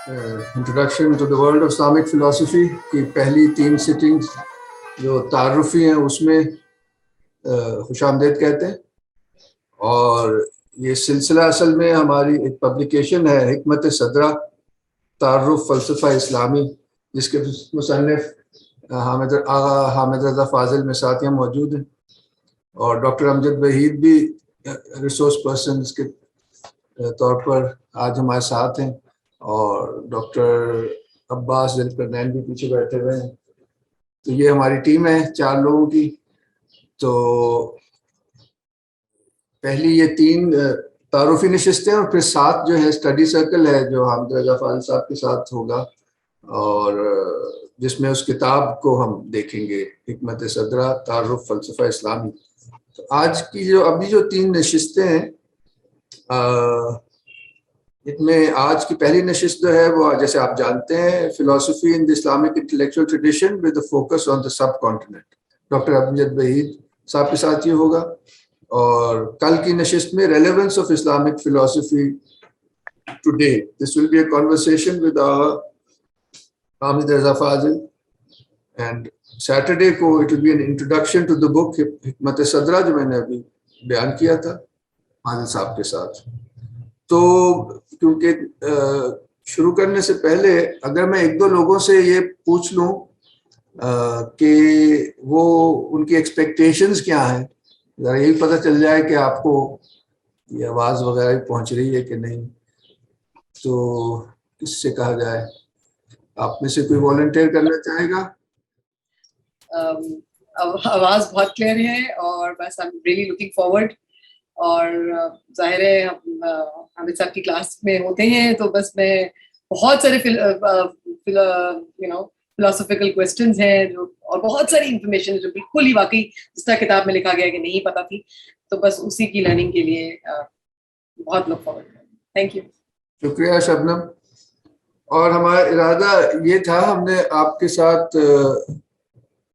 Introduction to the world of Islamic philosophy کی پہلی 3 سٹنگز جو تعارفی ہیں اس میں خوش آمدید کہتے ہیں. اور یہ سلسلہ اصل میں ہماری ایک پبلیکیشن ہے حکمت صدرہ تعارف فلسفہ اسلامی، جس کے مصنف حامد رضا فاضل میں ساتھ یہاں موجود ہیں، اور ڈاکٹر امجد وحید بھی ریسورس پرسنز کے طور پر آج ہمارے ساتھ ہیں، اور ڈاکٹر عباس ذوالقرنین بھی پیچھے بیٹھے ہوئے ہیں. تو یہ ہماری ٹیم ہے 4 لوگوں کی. تو پہلی یہ 3 تعارفی نشستیں، اور پھر 7 جو ہے اسٹڈی سرکل ہے جو حامد رضا فاضل صاحب کے ساتھ ہوگا، اور جس میں اس کتاب کو ہم دیکھیں گے حکمت صدرہ تعارف فلسفہ اسلامی. تو آج کی جو ابھی جو 3 نشستیں ہیں، ان میں آج کی پہلی نشست جو ہے وہ جیسے آپ جانتے ہیں philosophy in the Islamic intellectual tradition with focus on the subcontinent, doctor Amjad Wahid sahib کے ساتھ یہ ہوگا. اور کل کی نشست میں relevance of Islamic philosophy today, this will be a conversation with Hamid Raza Fazil, and Saturday کو it will be an introduction to the book Hikmat Sadra جو میں نے ابھی بیان کیا تھا فاضل صاحب کے ساتھ. تو کیونکہ شروع کرنے سے پہلے اگر میں 1-2 لوگوں سے یہ پوچھ لوں کہ وہ ان کی ایکسپیکٹیشنز کیا ہیں، ذرا یہی پتہ چل جائے کہ آپ کو یہ آواز وغیرہ پہنچ رہی ہے کہ نہیں. تو کس سے کہا جائے، آپ میں سے کوئی والنٹیئر کرنا چاہے گا؟ آواز بہت کلیئر ہے، اور بس I am really looking forward. اور ظاہر ہے حامد صاحب کی کلاس میں ہوتے ہیں تو بس میں بہت سارے فلاسفیکل کویسچنز ہیں جو، اور بہت ساری انفارمیشن جو بالکل ہی واقعی جس طرح کتاب میں لکھا گیا کہ نہیں پتہ تھی، تو بس اسی کی لرننگ کے لیے بہت لک فارورڈ. Thank you. شکریہ شبنم. اور ہمارا ارادہ یہ تھا، ہم نے آپ کے ساتھ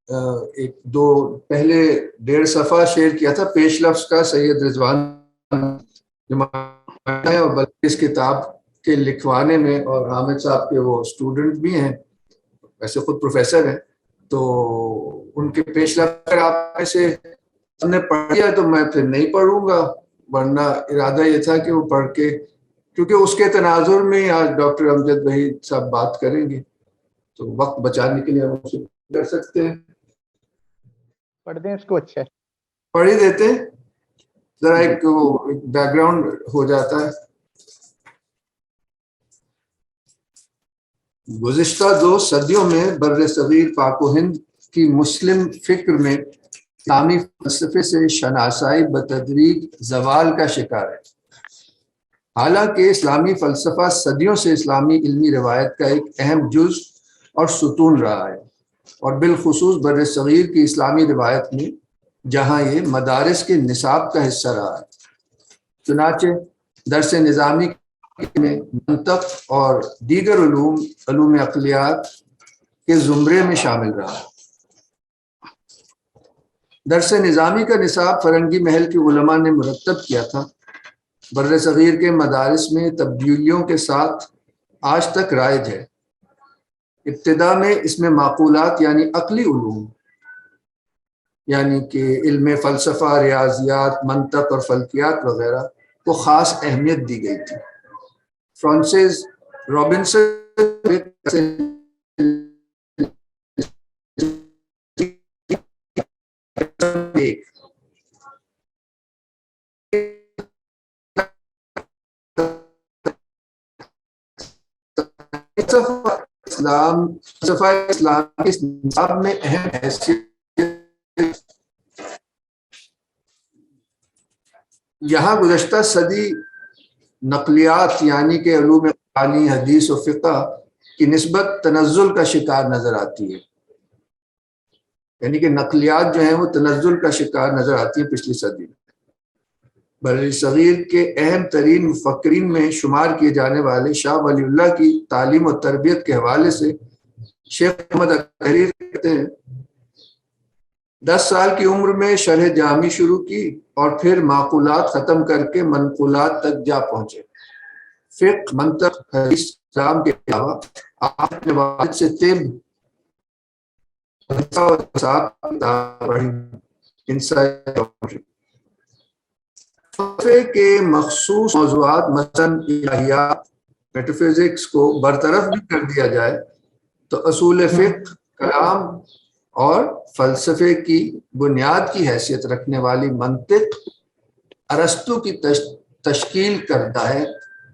1-2 پہلے 1.5 صفحہ شیئر کیا تھا پیش لفظ کا سید رضوان، اور بلکہ اس کتاب کے لکھوانے میں، اور حامد صاحب کے وہ اسٹوڈنٹ بھی ہیں، ویسے خود پروفیسر ہیں، تو ان کے پیش لفظ اگر آپ میں سے ہم نے پڑھ لیا تو میں پھر نہیں پڑھوں گا، ورنہ ارادہ یہ تھا کہ وہ پڑھ کے، کیونکہ اس کے تناظر میں آج ڈاکٹر امجد وحید صاحب بات کریں گے تو وقت بچانے کے لیے ہم اسے کر سکتے ہیں. پڑھ دیں اس کو، اچھا پڑھ ہی دیتے ہیں، ذرا ایک بیک گراؤنڈ ہو جاتا ہے. گزشتہ 2 صدیوں میں بر صغیر پاک و ہند کی مسلم فکر میں اسلامی فلسفے سے شناسائی بتدریج زوال کا شکار ہے. حالانکہ اسلامی فلسفہ صدیوں سے اسلامی علمی روایت کا ایک اہم جز اور ستون رہا ہے، اور بالخصوص بر صغیر کی اسلامی روایت میں جہاں یہ مدارس کے نصاب کا حصہ رہا ہے. چنانچہ درس نظامی میں منطق اور دیگر علوم عقلیات کے زمرے میں شامل رہا. درس نظامی کا نصاب فرنگی محل کے علماء نے مرتب کیا تھا. بر صغیر کے مدارس میں تبدیلیوں کے ساتھ آج تک رائج ہے. ابتدا میں اس میں معقولات یعنی عقلی علوم، یعنی کہ علم فلسفہ، ریاضیات، منطق اور فلکیات وغیرہ کو خاص اہمیت دی گئی تھی. فرانسس رابنسن اسلام کے نصاب میں اہم حیثیت. یہاں گزشتہ صدی نقلیات یعنی کہ علوم قرآنی، حدیث و فقہ کی نسبت تنزل کا شکار نظر آتی ہے، یعنی کہ نقلیات جو ہیں وہ تنزل کا شکار نظر آتی ہیں پچھلی صدی میں. بر صغیر کے اہم ترین مفکرین میں شمار کیے جانے والے شاہ ولی اللہ کی تعلیم و تربیت کے حوالے سے شیخ محمد تحریر کہتے ہیں 10 سال کی عمر میں شرح جامی شروع کی اور پھر معقولات ختم کر کے منقولات تک جا پہنچے. فقہ، منطق، حدیث، اسلام کے علاوہ آپ اپنے والد سے طب فلسفے کے مخصوص موضوعات مثلاً الہیات، میٹافزکس کو برطرف بھی کر دیا جائے تو اصول فقہ، کلام اور فلسفے کی بنیاد کی حیثیت رکھنے والی منطق ارسطو کی تشکیل کرتا ہے،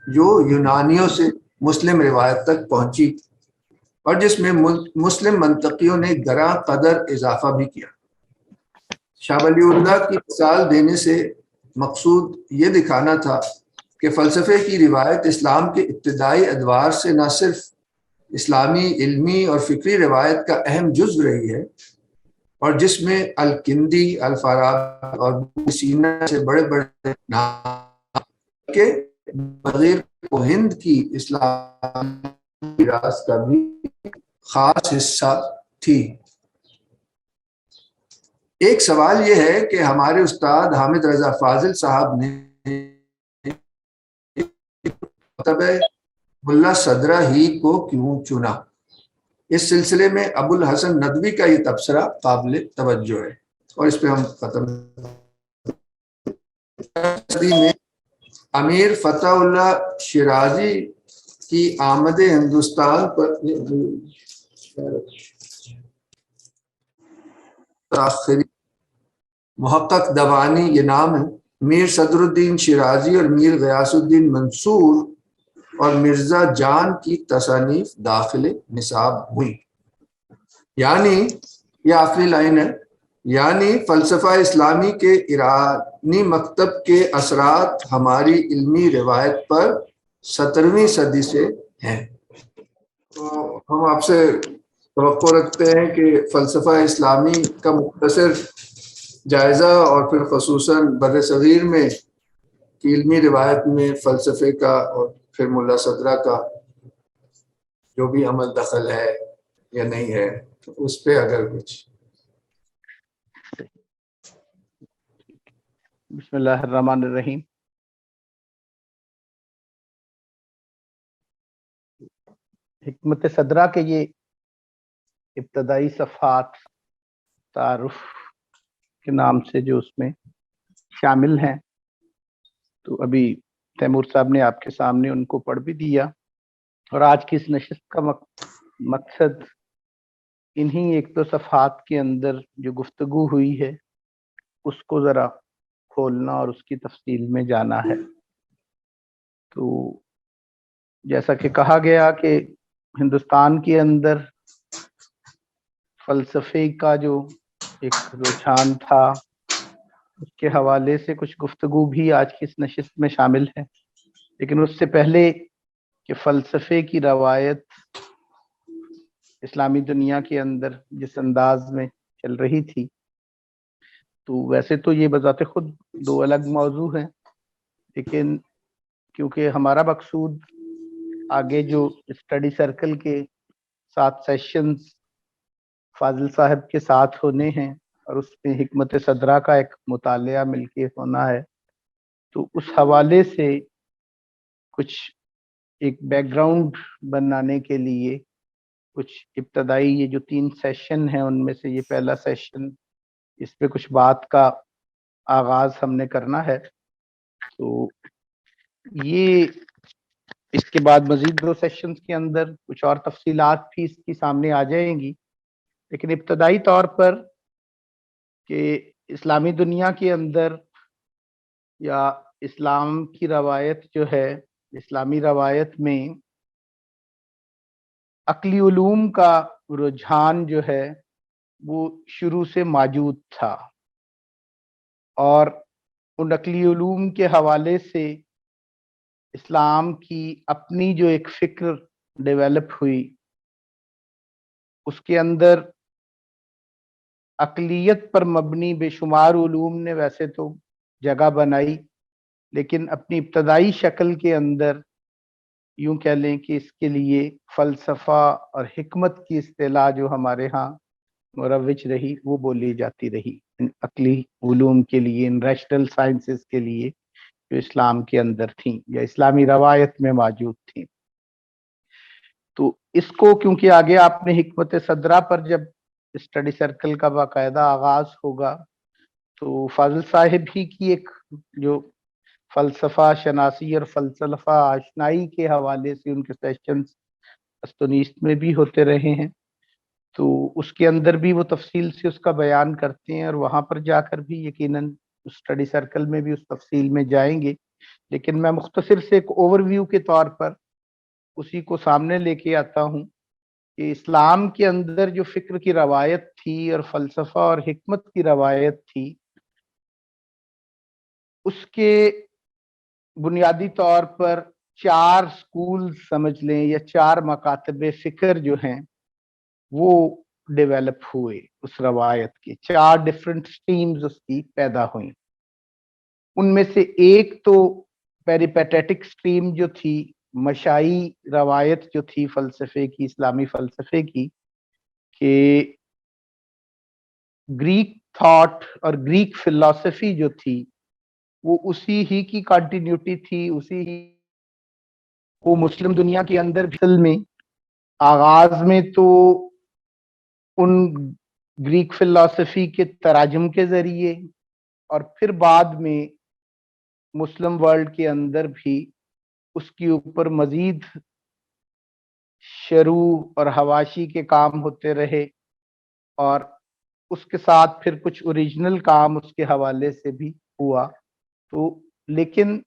جو یونانیوں سے مسلم روایت تک پہنچی اور جس میں مسلم منطقیوں نے گراں قدر اضافہ بھی کیا۔ شاہ ولی اللہ کی مثال دینے سے مقصود یہ دکھانا تھا کہ فلسفے کی روایت اسلام کے ابتدائی ادوار سے نہ صرف اسلامی علمی اور فکری روایت کا اہم جزو رہی ہے، اور جس میں الکندی، الفارابی اور سینا سے بڑے بڑے نام کے بغیر کو ہند کی اسلامی میراث کا بھی خاص حصہ تھی۔ ایک سوال یہ ہے کہ ہمارے استاد حامد رضا فاضل صاحب نے ملا صدرہ ہی کو کیوں چنا؟ اس سلسلے میں ابو الحسن ندوی کا یہ تبصرہ قابل توجہ ہے، اور اس پہ ہم ختم میں امیر فتح اللہ شیرازی کی آمد ہندوستان پر محقق دوانی یہ نام ہے، میر صدر الدین شیرازی اور میر غیاث الدین منصور اور مرزا جان کی تصانیف داخل نصاب ہوئی۔ یعنی یہ آخری لائن ہے، یعنی فلسفہ اسلامی کے ایرانی مکتب کے اثرات ہماری علمی روایت پر 17ویں صدی سے ہیں۔ تو ہم آپ سے توقع رکھتے ہیں کہ فلسفہ اسلامی کا مختصر جائزہ اور پھر خصوصاً بر صغیر میں کی علمی روایت میں فلسفے کا اور پھر ملا صدرہ کا جو بھی عمل دخل ہے یا نہیں ہے، اس پہ اگر کچھ۔ بسم اللہ الرحمن الرحیم۔ حکمت صدرہ کے یہ ابتدائی صفحات تعارف کے نام سے جو اس میں شامل ہیں، تو ابھی تیمور صاحب نے آپ کے سامنے ان کو پڑھ بھی دیا، اور آج کی اس نشست کا مقصد انہی ایک دو صفحات کے اندر جو گفتگو ہوئی ہے اس کو ذرا کھولنا اور اس کی تفصیل میں جانا ہے۔ تو جیسا کہ کہا گیا کہ ہندوستان کے اندر فلسفے کا جو ایک رجحان تھا، اس کے حوالے سے کچھ گفتگو بھی آج کی اس نشست میں شامل ہے، لیکن اس سے پہلے کہ فلسفے کی روایت اسلامی دنیا کے اندر جس انداز میں چل رہی تھی، تو ویسے تو یہ بذات خود دو الگ موضوع ہیں، لیکن کیونکہ ہمارا مقصود آگے جو اسٹڈی سرکل کے 7 سیشنز فاضل صاحب کے ساتھ ہونے ہیں اور اس میں حکمت صدرہ کا ایک مطالعہ مل کے ہونا ہے، تو اس حوالے سے کچھ ایک بیک گراؤنڈ بنانے کے لیے کچھ ابتدائی یہ جو 3 سیشن ہیں ان میں سے یہ پہلا سیشن، اس پہ کچھ بات کا آغاز ہم نے کرنا ہے۔ تو یہ اس کے بعد مزید 2 سیشنز کے اندر کچھ اور تفصیلات بھی اس کی سامنے آ جائیں گی، لیکن ابتدائی طور پر کہ اسلامی دنیا کے اندر یا اسلام کی روایت جو ہے، اسلامی روایت میں عقلی علوم کا رجحان جو ہے وہ شروع سے موجود تھا، اور ان عقلی علوم کے حوالے سے اسلام کی اپنی جو ایک فکر ڈیولپ ہوئی، اس کے اندر عقلیت پر مبنی بے شمار علوم نے ویسے تو جگہ بنائی، لیکن اپنی ابتدائی شکل کے اندر یوں کہہ لیں کہ اس کے لیے فلسفہ اور حکمت کی اصطلاح جو ہمارے ہاں مروج رہی وہ بولی جاتی رہی ان عقلی علوم کے لیے، ان ریشنل سائنسز کے لیے، جو اسلام کے اندر تھیں یا اسلامی روایت میں موجود تھیں. تو اس کو کیونکہ آگے آپ نے حکمت صدرہ پر جب اسٹڈی سرکل کا باقاعدہ آغاز ہوگا تو فاضل صاحب ہی کی ایک جو فلسفہ شناسی اور فلسفہ آشنائی کے حوالے سے ان کے سیشنز استونیست میں بھی ہوتے رہے ہیں، تو اس کے اندر بھی وہ تفصیل سے اس کا بیان کرتے ہیں، اور وہاں پر جا کر بھی یقیناً اسٹڈی سرکل میں بھی اس تفصیل میں جائیں گے. لیکن میں مختصر سے ایک اوور ویو کے طور پر اسی کو سامنے لے کے آتا ہوں کہ اسلام کے اندر جو فکر کی روایت تھی اور فلسفہ اور حکمت کی روایت تھی، اس کے بنیادی طور پر 4 سکول سمجھ لیں یا 4 مکاتب فکر جو ہیں وہ ڈیولپ ہوئے. اس روایت کے 4 ڈفرنٹ سٹریمز اس کی پیدا ہوئیں. ان میں سے ایک تو پیریپیٹیٹک سٹریم جو تھی، مشائی روایت جو تھی فلسفے کی، اسلامی فلسفے کی، کہ گریک تھاٹ اور گریک فلسفی جو تھی وہ اسی ہی کی کنٹینیوٹی تھی، اسی ہی وہ مسلم دنیا کے اندر بھی میں آغاز میں تو ان گریک فلسفی کے تراجم کے ذریعے اور پھر بعد میں مسلم ورلڈ کے اندر بھی اس کے اوپر مزید شروع اور حواشی کے کام ہوتے رہے، اور اس کے ساتھ پھر کچھ اوریجنل کام اس کے حوالے سے بھی ہوا. تو لیکن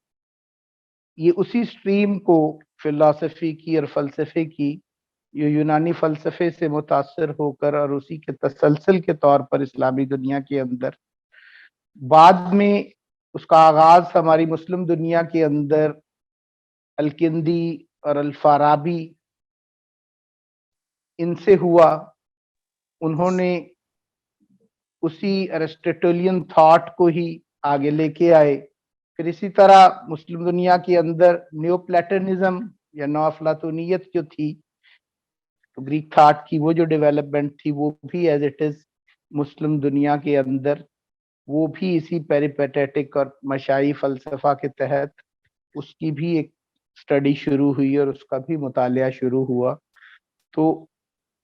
یہ اسی سٹریم کو فلسفی کی اور فلسفے کی یہ یونانی فلسفے سے متاثر ہو کر اور اسی کے تسلسل کے طور پر اسلامی دنیا کے اندر بعد میں اس کا آغاز ہماری مسلم دنیا کے اندر الکندی اور الفارابی ان سے ہوا. انہوں نے اسی ارسطوٹلین تھاٹ کو ہی آگے لے کے آئے. پھر اسی طرح مسلم دنیا کے اندر نیو پلیٹنزم یا نو افلاطونیت جو تھی، تو گریک تھاٹ کی وہ جو ڈیولپمنٹ تھی وہ بھی ایز اٹ از مسلم دنیا کے اندر وہ بھی اسی پیریپیٹیٹک اور مشائی فلسفہ کے تحت اس کی بھی ایک سٹڈی شروع ہوئی اور اس کا بھی مطالعہ شروع ہوا. تو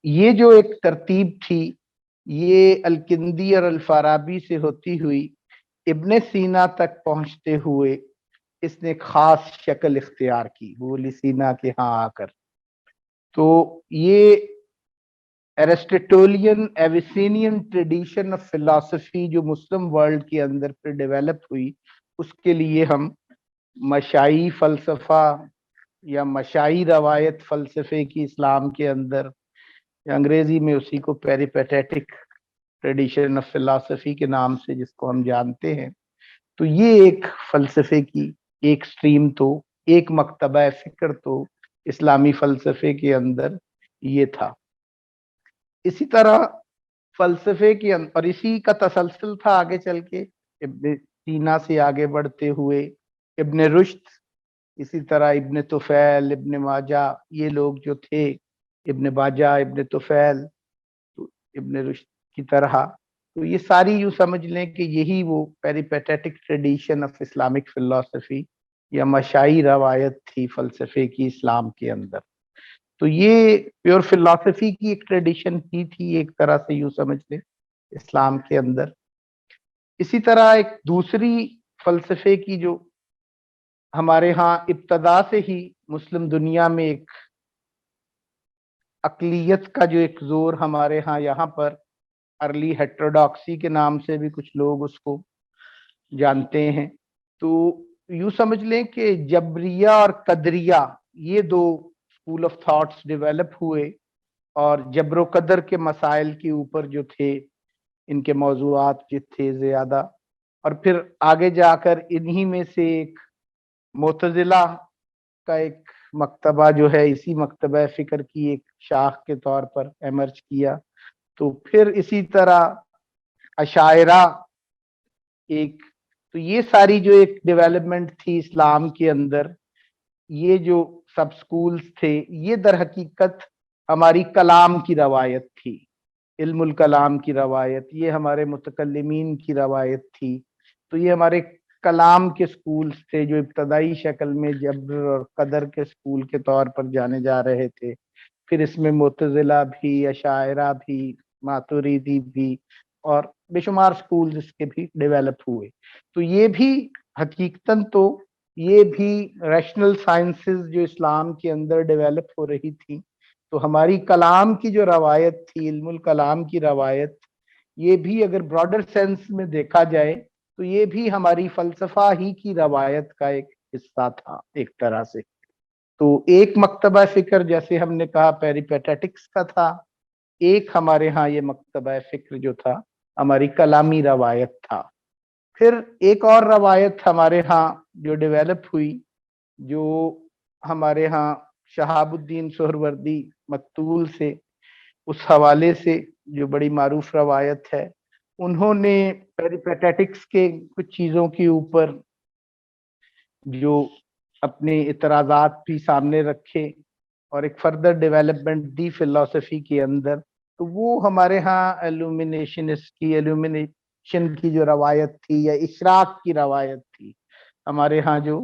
یہ جو ایک ترتیب تھی یہ الکندی اور الفارابی سے ہوتی ہوئی ابن سینا تک پہنچتے ہوئے اس نے ایک خاص شکل اختیار کی وہ ابن سینا کے ہاں آ کر. تو یہ ایرسٹوٹولین ایویسینین ٹریڈیشن آف فلسفی جو مسلم ورلڈ کے اندر پھر ڈیولپ ہوئی، اس کے لیے ہم مشائی فلسفہ یا مشائی روایت فلسفے کی اسلام کے اندر، یا انگریزی میں اسی کو پیریپیٹیٹک ٹریڈیشن آف فلسفی کے نام سے جس کو ہم جانتے ہیں، تو یہ ایک فلسفے کی ایک سٹریم تو ایک مکتبہ فکر تو اسلامی فلسفے کے اندر یہ تھا. اسی طرح فلسفے کے اور اسی کا تسلسل تھا آگے چل کے ابن سینا سے آگے بڑھتے ہوئے ابن رشد، اسی طرح ابن طفیل، ابن ماجہ، یہ لوگ جو تھے، ابن باجہ، ابن طفیل، تو ابن رشد کی طرح، تو یہ ساری یوں سمجھ لیں کہ یہی وہ پیریپیٹیٹک ٹریڈیشن آف اسلامک فلسفی یا مشائی روایت تھی فلسفے کی اسلام کے اندر. تو یہ پیور فلسفی کی ایک ٹریڈیشن ہی تھی ایک طرح سے یوں سمجھ لیں اسلام کے اندر. اسی طرح ایک دوسری فلسفے کی جو ہمارے ہاں ابتدا سے ہی مسلم دنیا میں ایک اقلیت کا جو ایک زور ہمارے ہاں یہاں پر ارلی ہیٹروڈاکسی کے نام سے بھی کچھ لوگ اس کو جانتے ہیں، تو یوں سمجھ لیں کہ جبریہ اور قدریہ یہ 2 اسکول آف تھاٹس ڈیولپ ہوئے، اور جبر و قدر کے مسائل کے اوپر جو تھے ان کے موضوعات جو تھے زیادہ، اور پھر آگے جا کر انہی میں سے ایک معتزلہ کا ایک مکتبہ جو ہے اسی مکتبہ فکر کی ایک شاخ کے طور پر ایمرج کیا. تو پھر اسی طرح اشاعرہ ایک، تو یہ ساری جو ایک ڈیولپمنٹ تھی اسلام کے اندر، یہ جو سب سکولز تھے یہ در حقیقت ہماری کلام کی روایت تھی، علم الکلام کی روایت، یہ ہمارے متکلمین کی روایت تھی. تو یہ ہمارے کلام کے سکولز تھے جو ابتدائی شکل میں جبر اور قدر کے سکول کے طور پر جانے جا رہے تھے، پھر اس میں معتزلہ بھی، اشاعرہ بھی، ماتوریدی بھی، اور بے شمار سکولز اس کے بھی ڈیولپ ہوئے. تو یہ بھی حقیقتاً تو یہ بھی ریشنل سائنسز جو اسلام کے اندر ڈیولپ ہو رہی تھی، تو ہماری کلام کی جو روایت تھی، علم الکلام کی روایت، یہ بھی اگر براڈر سینس میں دیکھا جائے تو یہ بھی ہماری فلسفہ ہی کی روایت کا ایک حصہ تھا ایک طرح سے. تو ایک مکتبہ فکر جیسے ہم نے کہا پیریپیٹیٹکس کا تھا، ایک ہمارے ہاں یہ مکتبہ فکر جو تھا ہماری کلامی روایت تھا. پھر ایک اور روایت ہمارے ہاں جو ڈیولپ ہوئی، جو ہمارے ہاں شہاب الدین سہروردی مقتول سے، اس حوالے سے جو بڑی معروف روایت ہے، انہوں نے پیریپیٹیٹکس کے کچھ چیزوں کے اوپر جو اپنے اعتراضات بھی سامنے رکھے اور ایک فردر ڈیولپمنٹ دی فلسفی کے اندر. تو وہ ہمارے ہاں ایلومینیشن کی جو روایت تھی یا اشراق کی روایت تھی، ہمارے ہاں جو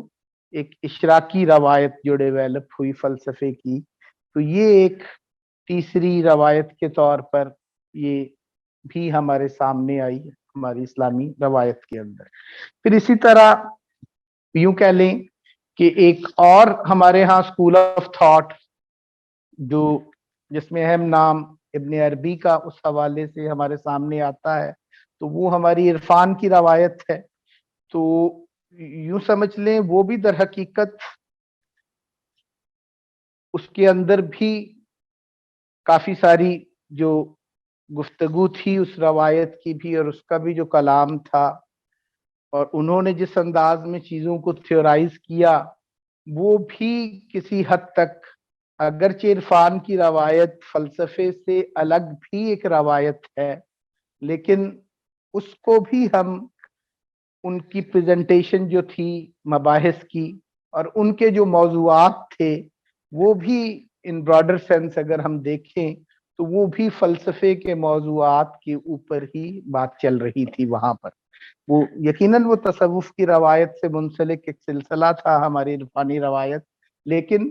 ایک اشراقی روایت جو ڈیولپ ہوئی فلسفے کی، تو یہ ایک تیسری روایت کے طور پر یہ بھی ہمارے سامنے آئی ہماری اسلامی روایت کے اندر. پھر اسی طرح یوں کہہ لیں کہ ایک اور ہمارے ہاں اسکول آف تھاٹ جو جس میں اہم نام ابن عربی کا اس حوالے سے ہمارے سامنے آتا ہے، تو وہ ہماری عرفان کی روایت ہے. تو یوں سمجھ لیں وہ بھی در حقیقت اس کے اندر بھی کافی ساری جو گفتگو تھی اس روایت کی بھی، اور اس کا بھی جو کلام تھا، اور انہوں نے جس انداز میں چیزوں کو تھیورائز کیا، وہ بھی کسی حد تک اگرچہ عرفان کی روایت فلسفے سے الگ بھی ایک روایت ہے، لیکن اس کو بھی ہم ان کی پریزنٹیشن جو تھی مباحث کی اور ان کے جو موضوعات تھے، وہ بھی ان براڈر سینس اگر ہم دیکھیں تو وہ بھی فلسفے کے موضوعات کے اوپر ہی بات چل رہی تھی. وہاں پر وہ یقیناً وہ تصوف کی روایت سے منسلک ایک سلسلہ تھا ہماری عرفانی روایت، لیکن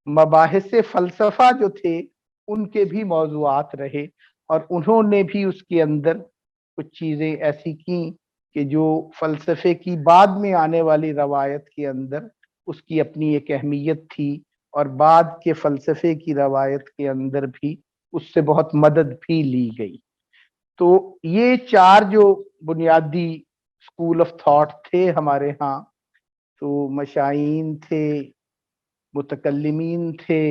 مباحث فلسفہ جو تھے ان کے بھی موضوعات رہے، اور انہوں نے بھی اس کے اندر کچھ چیزیں ایسی کی کہ جو فلسفے کی بعد میں آنے والی روایت کے اندر اس کی اپنی ایک اہمیت تھی، اور بعد کے فلسفے کی روایت کے اندر بھی اس سے بہت مدد بھی لی گئی. تو یہ چار جو بنیادی اسکول آف تھاٹ تھے ہمارے ہاں، تو مشائین تھے، متکلمین تھے،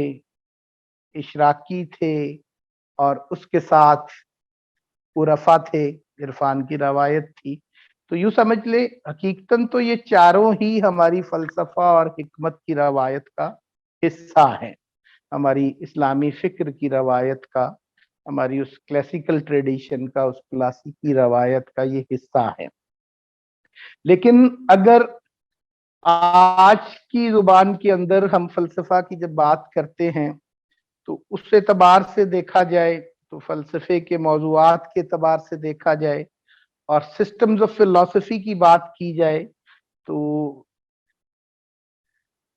اشراقی تھے، اور اس کے ساتھ عرفا تھے، عرفان کی روایت تھی. تو یوں سمجھ لے حقیقتاً تو یہ چاروں ہی ہماری فلسفہ اور حکمت کی روایت کا حصہ ہیں، ہماری اسلامی فکر کی روایت کا، ہماری اس کلاسیکل ٹریڈیشن کا، اس کلاسیکی روایت کا یہ حصہ ہے. لیکن اگر آج کی زبان کے اندر ہم فلسفہ کی جب بات کرتے ہیں تو اس اعتبار سے دیکھا جائے تو فلسفے کے موضوعات کے اعتبار سے دیکھا جائے اور سسٹمز آف فلسفی کی بات کی جائے تو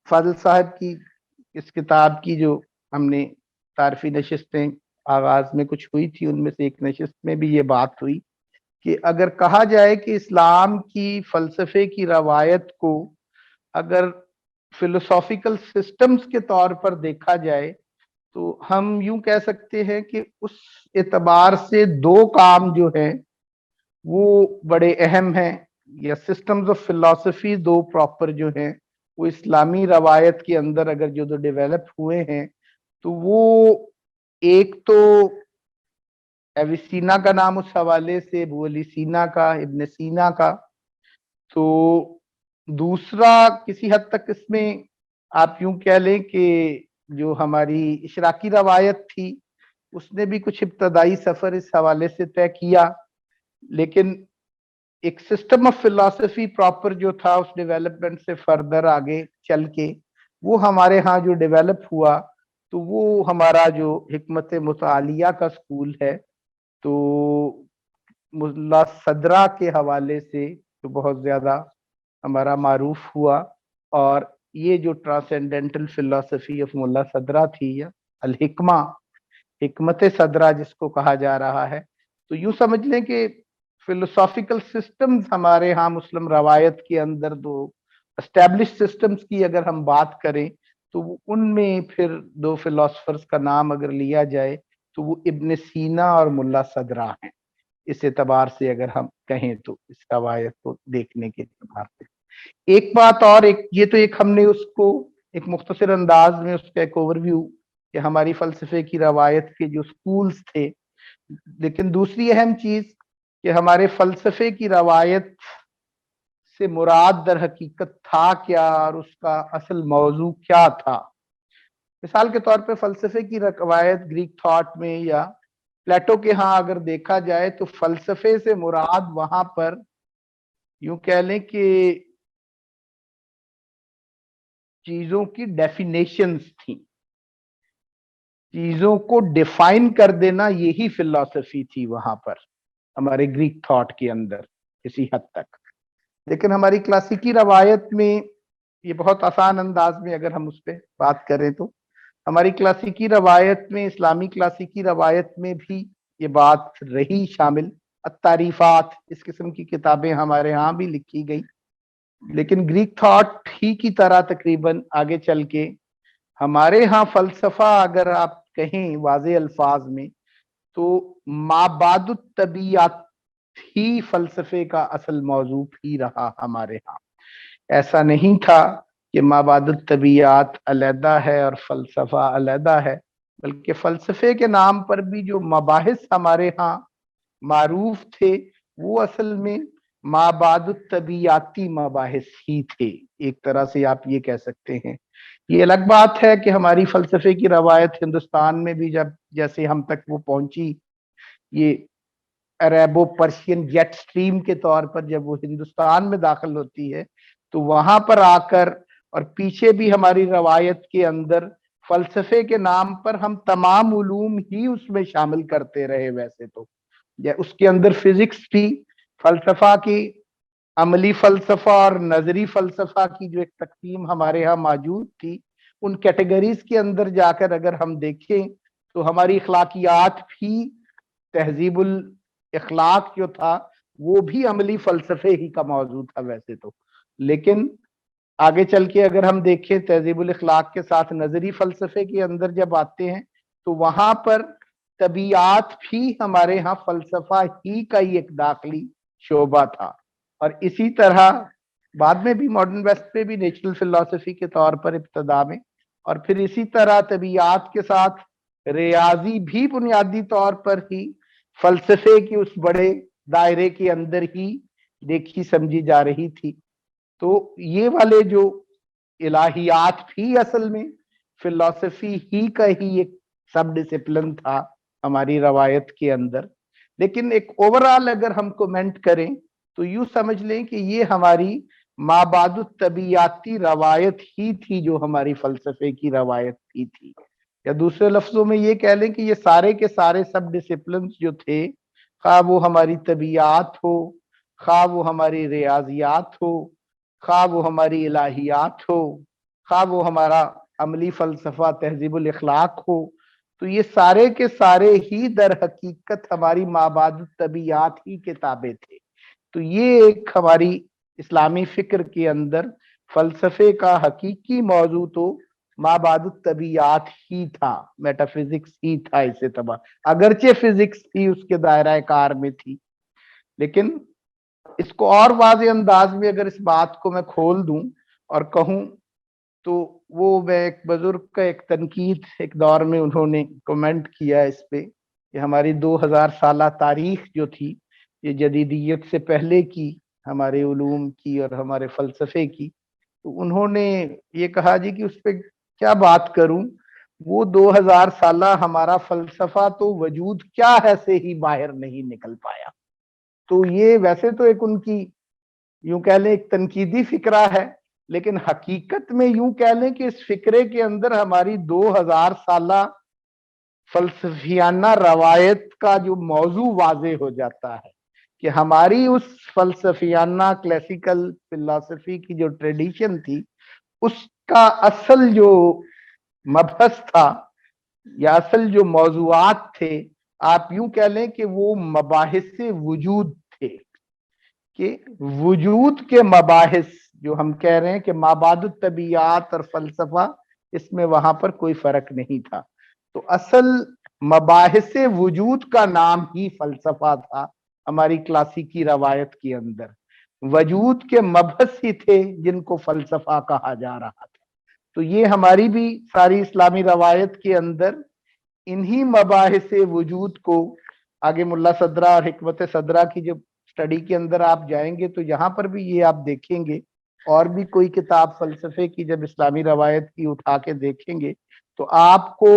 فاضل صاحب کی اس کتاب کی جو ہم نے تعارفی نشستیں آغاز میں کچھ ہوئی تھی، ان میں سے ایک نشست میں بھی یہ بات ہوئی کہ اگر کہا جائے کہ اسلام کی فلسفے کی روایت کو اگر فلسافیکل سسٹمز کے طور پر دیکھا جائے تو ہم یوں کہہ سکتے ہیں کہ اس اعتبار سے دو کام جو ہیں وہ بڑے اہم ہیں، یا سسٹمز آف فلسفی دو پراپر جو ہیں وہ اسلامی روایت کے اندر اگر جو ڈیولپ ہوئے ہیں تو وہ ایک تو ایویسینا کا نام اس حوالے سے، ابو علی سینا کا، ابن سینا کا. تو دوسرا کسی حد تک اس میں آپ یوں کہہ لیں کہ جو ہماری اشراقی روایت تھی اس نے بھی کچھ ابتدائی سفر اس حوالے سے طے کیا، لیکن ایک سسٹم آف فلسفی پراپر جو تھا اس ڈیولپمنٹ سے فردر آگے چل کے وہ ہمارے ہاں جو ڈیولپ ہوا تو وہ ہمارا جو حکمت مطالعہ کا سکول ہے، تو ملا صدرہ کے حوالے سے جو بہت زیادہ हमारा मारूफ हुआ, और ये जो ट्रांसेंडेंटल फिलॉसफी ऑफ मुल्ला सदरा थी, या अल हिकमा, हिकमत सदरा जिसको कहा जा रहा है, तो यूं समझ लें कि फिलोसॉफिकल सिस्टम्स हमारे यहाँ मुस्लिम रवायत के अंदर दो एस्टेब्लिश सिस्टम्स की अगर हम बात करें तो उनमें फिर दो फिलोसफर्स का नाम अगर लिया जाए तो वो इब्न सीना और मुल्ला सदरा हैं, इस एतबार से अगर हम कहें तो, इस रवायत को देखने के एतबार से। एक बात और, एक ये तो एक हमने उसको एक मुख्तसर अंदाज में उसका एक ओवरव्यू कि हमारी फलसफे की रवायत के जो स्कूल्स थे, लेकिन दूसरी अहम चीज कि हमारे फलसफे की रवायत से मुराद दर हकीकत था क्या और उसका असल मौजू क्या था। मिसाल के तौर पे फलसफे की रवायत ग्रीक थॉट में या प्लेटो के यहाँ अगर देखा जाए तो फलसफे से मुराद वहां पर यूं कह लें कि चीजों की डेफिनेशंस थी, चीजों को डिफाइन कर देना, यही फिलॉसफी थी वहां पर हमारे ग्रीक थॉट के अंदर किसी हद तक। लेकिन हमारी क्लासिकी रवायत में ये बहुत आसान अंदाज में अगर हम उस पर बात करें तो हमारी क्लासिकी रवायत में, इस्लामी क्लासिकी रवायत में भी ये बात रही शामिल। तारीफात इस किस्म की किताबें हमारे यहाँ भी लिखी गई, लेकिन ग्रीक थॉट ही की तरह तकरीबन आगे चल के हमारे यहाँ फलसफा अगर आप कहें वाज़े अल्फाज में तो माबादुत तबीयत ही फलसफे का असल मौजू ही रहा हमारे यहाँ। ऐसा नहीं था कि माबादुत तबीयत अलहदा है और फलसफा अलहदा है, बल्कि फलसफे के नाम पर भी जो मबाहिस हमारे यहाँ मारूफ थे वो असल में माबादुत तबीयाती मबाहिस ही थे, एक तरह से आप ये कह सकते हैं। ये अलग बात है कि हमारी फलसफे की रवायत हिंदुस्तान में भी जब जैसे हम तक वो पहुंची, ये अरबो पर्शियन जेट स्ट्रीम के तौर पर जब वो हिंदुस्तान में दाखिल होती है तो वहां पर आकर, और पीछे भी हमारी रवायत के अंदर फलसफे के नाम पर हम तमाम उलूम ही उसमें शामिल करते रहे। वैसे तो या उसके अंदर फिजिक्स भी, फलसफा की अमली फलसफा और नजरी फलसफा की जो एक तकसीम हमारे यहाँ मौजूद थी, उन कैटेगरीज के अंदर जाकर अगर हम देखें तो हमारी इखलाकियात भी, तहजीबुल इखलाक जो था वो भी अमली फलसफे ही का मौजू था वैसे तो। लेकिन आगे चल के अगर हम देखें तहजीबुल इखलाक के साथ नजरी फलसफे के अंदर जब आते हैं तो वहां पर तबीयत भी हमारे यहाँ फलसफा ही का ही एक दाखिली शोबा था। और इसी तरह बाद में भी मॉडर्न वेस्ट पे भी नेचुरल फिलॉसफी के तौर पर इब्तदा में, और फिर इसी तरह तबीयत के साथ रियाजी भी बुनियादी तौर पर ही फलसफे की उस बड़े दायरे के अंदर ही देखी समझी जा रही थी। तो ये वाले जो इलाहियात भी असल में फिलॉसफी ही का ही एक सब डिसिप्लिन था हमारी रवायत के अंदर। लेकिन एक ओवरऑल अगर हम कमेंट करें तो यूं समझ लें कि ये हमारी माबादुत तबीयाती रवायत ही थी जो हमारी फलसफे की रवायत ही थी, या दूसरे लफ्जों में ये कह लें कि ये सारे के सारे सब डिसिप्लिन जो थे, खा वो हमारी तबीयत हो, खा वो हमारी रियाजियात हो, खा वो हमारी इलाहियात हो, खा वो हमारा अमली फलसफा तहजीबुल इखलाक हो, तो ये सारे के सारे ही दर हकीकत हमारी माबादुत तबीयत ही किताबें थे। तो ये एक हमारी इस्लामी फिक्र के अंदर फलसफे का हकीकी मौजू तो माबादुत तबीयत ही था, मेटाफिजिक्स ही था इसे तबाह, अगरचे फिजिक्स ही उसके दायरा कार में थी। लेकिन इसको और वाज़े अंदाज में अगर इस बात को मैं खोल दूं और कहूं तो वो मैं एक बुजुर्ग का एक तनकीद एक दौर में उन्होंने कमेंट किया इस पे कि हमारी 2000 साला तारीख जो थी ये जदीदियत से पहले की हमारे उलूम की और हमारे फलसफे की, तो उन्होंने ये कहा जी कि उस पर क्या बात करूं, वो 2000 साला हमारा फलसफा तो वजूद क्या है से ही बाहर नहीं निकल पाया। तो ये वैसे तो एक उनकी यूं कह लें एक तनकीदी फिक्रा है, लेकिन हकीकत में यूं कह लें कि इस फिक्रे के अंदर हमारी 2000 साला फलसफियाना रवायत का जो मौजू वाजे हो जाता है कि हमारी उस फलसफियाना क्लासिकल फिलॉसफी की जो ट्रेडिशन थी, उसका असल जो मबहस था या असल जो मौजूआत थे, आप यूं कह लें कि वो मबाहिस वजूद थे, कि वजूद के मबाहिस जो हम कह रहे हैं कि माबादुत तबीयात और फलसफा, इसमें वहां पर कोई फर्क नहीं था। तो असल मबाहिस वजूद का नाम ही फलसफा था हमारी क्लासिकी रवायत के अंदर। वजूद के मबहस ही थे जिनको फलसफा कहा जा रहा था। तो ये हमारी भी सारी इस्लामी रवायत के अंदर इन्हीं मबाहिस वजूद को, आगे मुल्ला सदरा और हिकमत सदरा की जो स्टडी के अंदर आप जाएंगे तो यहाँ पर भी ये आप देखेंगे, और भी कोई किताब फलसफे की जब इस्लामी रवायत की उठा के देखेंगे तो आपको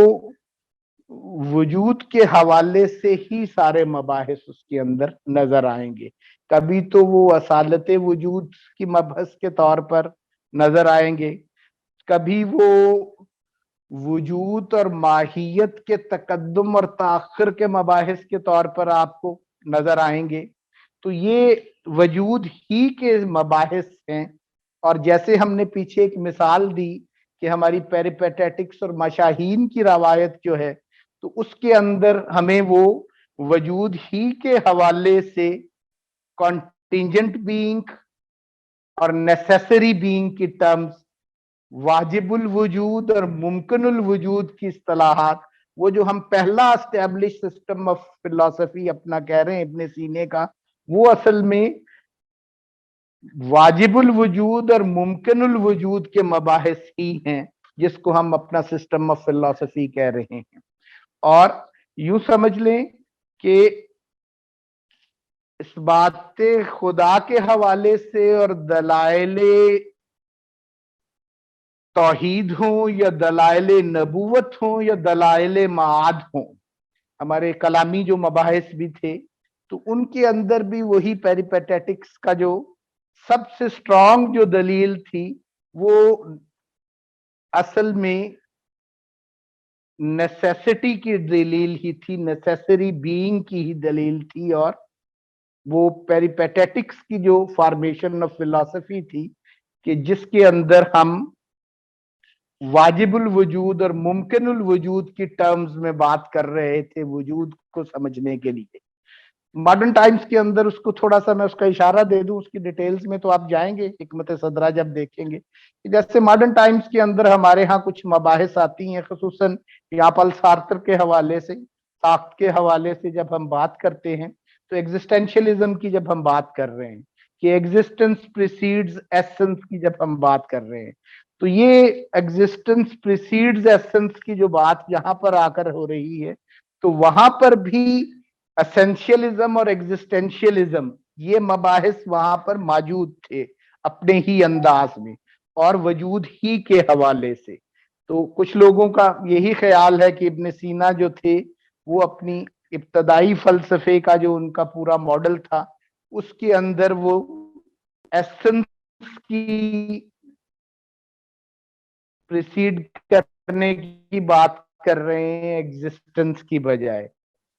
वजूद के हवाले से ही सारे मबाहिस उसके अंदर नजर आएंगे। कभी तो वो असालत वजूद की मबहस के तौर पर नजर आएंगे, कभी वो वजूद और माहियत के तकद्दुम और ताखिर के मबाहिस के तौर पर आपको नजर आएंगे। तो ये वजूद ही के मबाहिस हैं। और जैसे हमने पीछे एक मिसाल दी कि हमारी पेरिपेटेटिक्स और मशाहीन की रवायत जो है, तो उसके अंदर हमें वो वजूद ही के हवाले से कॉन्टिंजेंट बीइंग और नेसेसरी बीइंग की टर्म्स, वाजिबुल वजूद और मुमकिनुल वजूद की इस्तिलाहात, वो जो हम पहला एस्टेब्लिश सिस्टम ऑफ फिलॉसफी अपना कह रहे हैं इब्ने सीने का, वो असल में वाजिबुल वजूद और मुमकिनुल वजूद के मबाहिस ही हैं जिसको हम अपना सिस्टम ऑफ फिलॉसफी कह रहे हैं। और यूं समझ लें कि इस बात खुदा के हवाले से और दलाइले तौहीद हो या दलाइल नबूवत हो या दलाइल माद हो, हमारे कलामी जो मबाहिस भी थे, तो उनके अंदर भी वही पेरिपेटेटिक्स का जो सबसे स्ट्रांग जो दलील थी वो असल में नेसेसिटी की दलील ही थी, नेसेसरी बीइंग की ही दलील थी। और वो पेरिपेटेटिक्स की जो फॉर्मेशन ऑफ फिलॉसफी थी कि जिसके अंदर हम वाजिबुल वजूद और मुमकिनुल वजूद की टर्म्स में बात कर रहे थे वजूद को समझने के लिए। मॉडर्न टाइम्स के अंदर उसको थोड़ा सा मैं उसका इशारा दे दूं, उसकी डिटेल्स में तो आप जाएंगे हिकमत सदरा जब देखेंगे। जैसे मॉडर्न टाइम्स के अंदर हमारे यहाँ कुछ मबाहिस आती हैं, खुसूसन यहाँ पल सार्त्र के हवाले से, साख्त के हवाले से जब हम बात करते हैं, तो एग्जिस्टेंशियलिज्म की जब हम बात कर रहे हैं कि एग्जिस्टेंस प्रीसीड्स एसेंस की जब हम बात कर रहे हैं, तो ये एग्जिस्टेंस प्रीसीड्स एसेंस की जो बात यहाँ पर आकर हो रही है, तो वहां पर भी एसेंशियलिज्म और एग्जिस्टेंशियलिज्म ये मबाहिस वहां पर मौजूद थे अपने ही अंदाज में और वजूद ही के हवाले से। तो कुछ लोगों का यही ख्याल है कि इब्ने सीना जो थे वो अपनी इब्तदाई फलसफे का जो उनका पूरा मॉडल था उसके अंदर वो एसेंस की प्रीसीड करने की बात कर रहे हैं एग्जिस्टेंस की बजाय।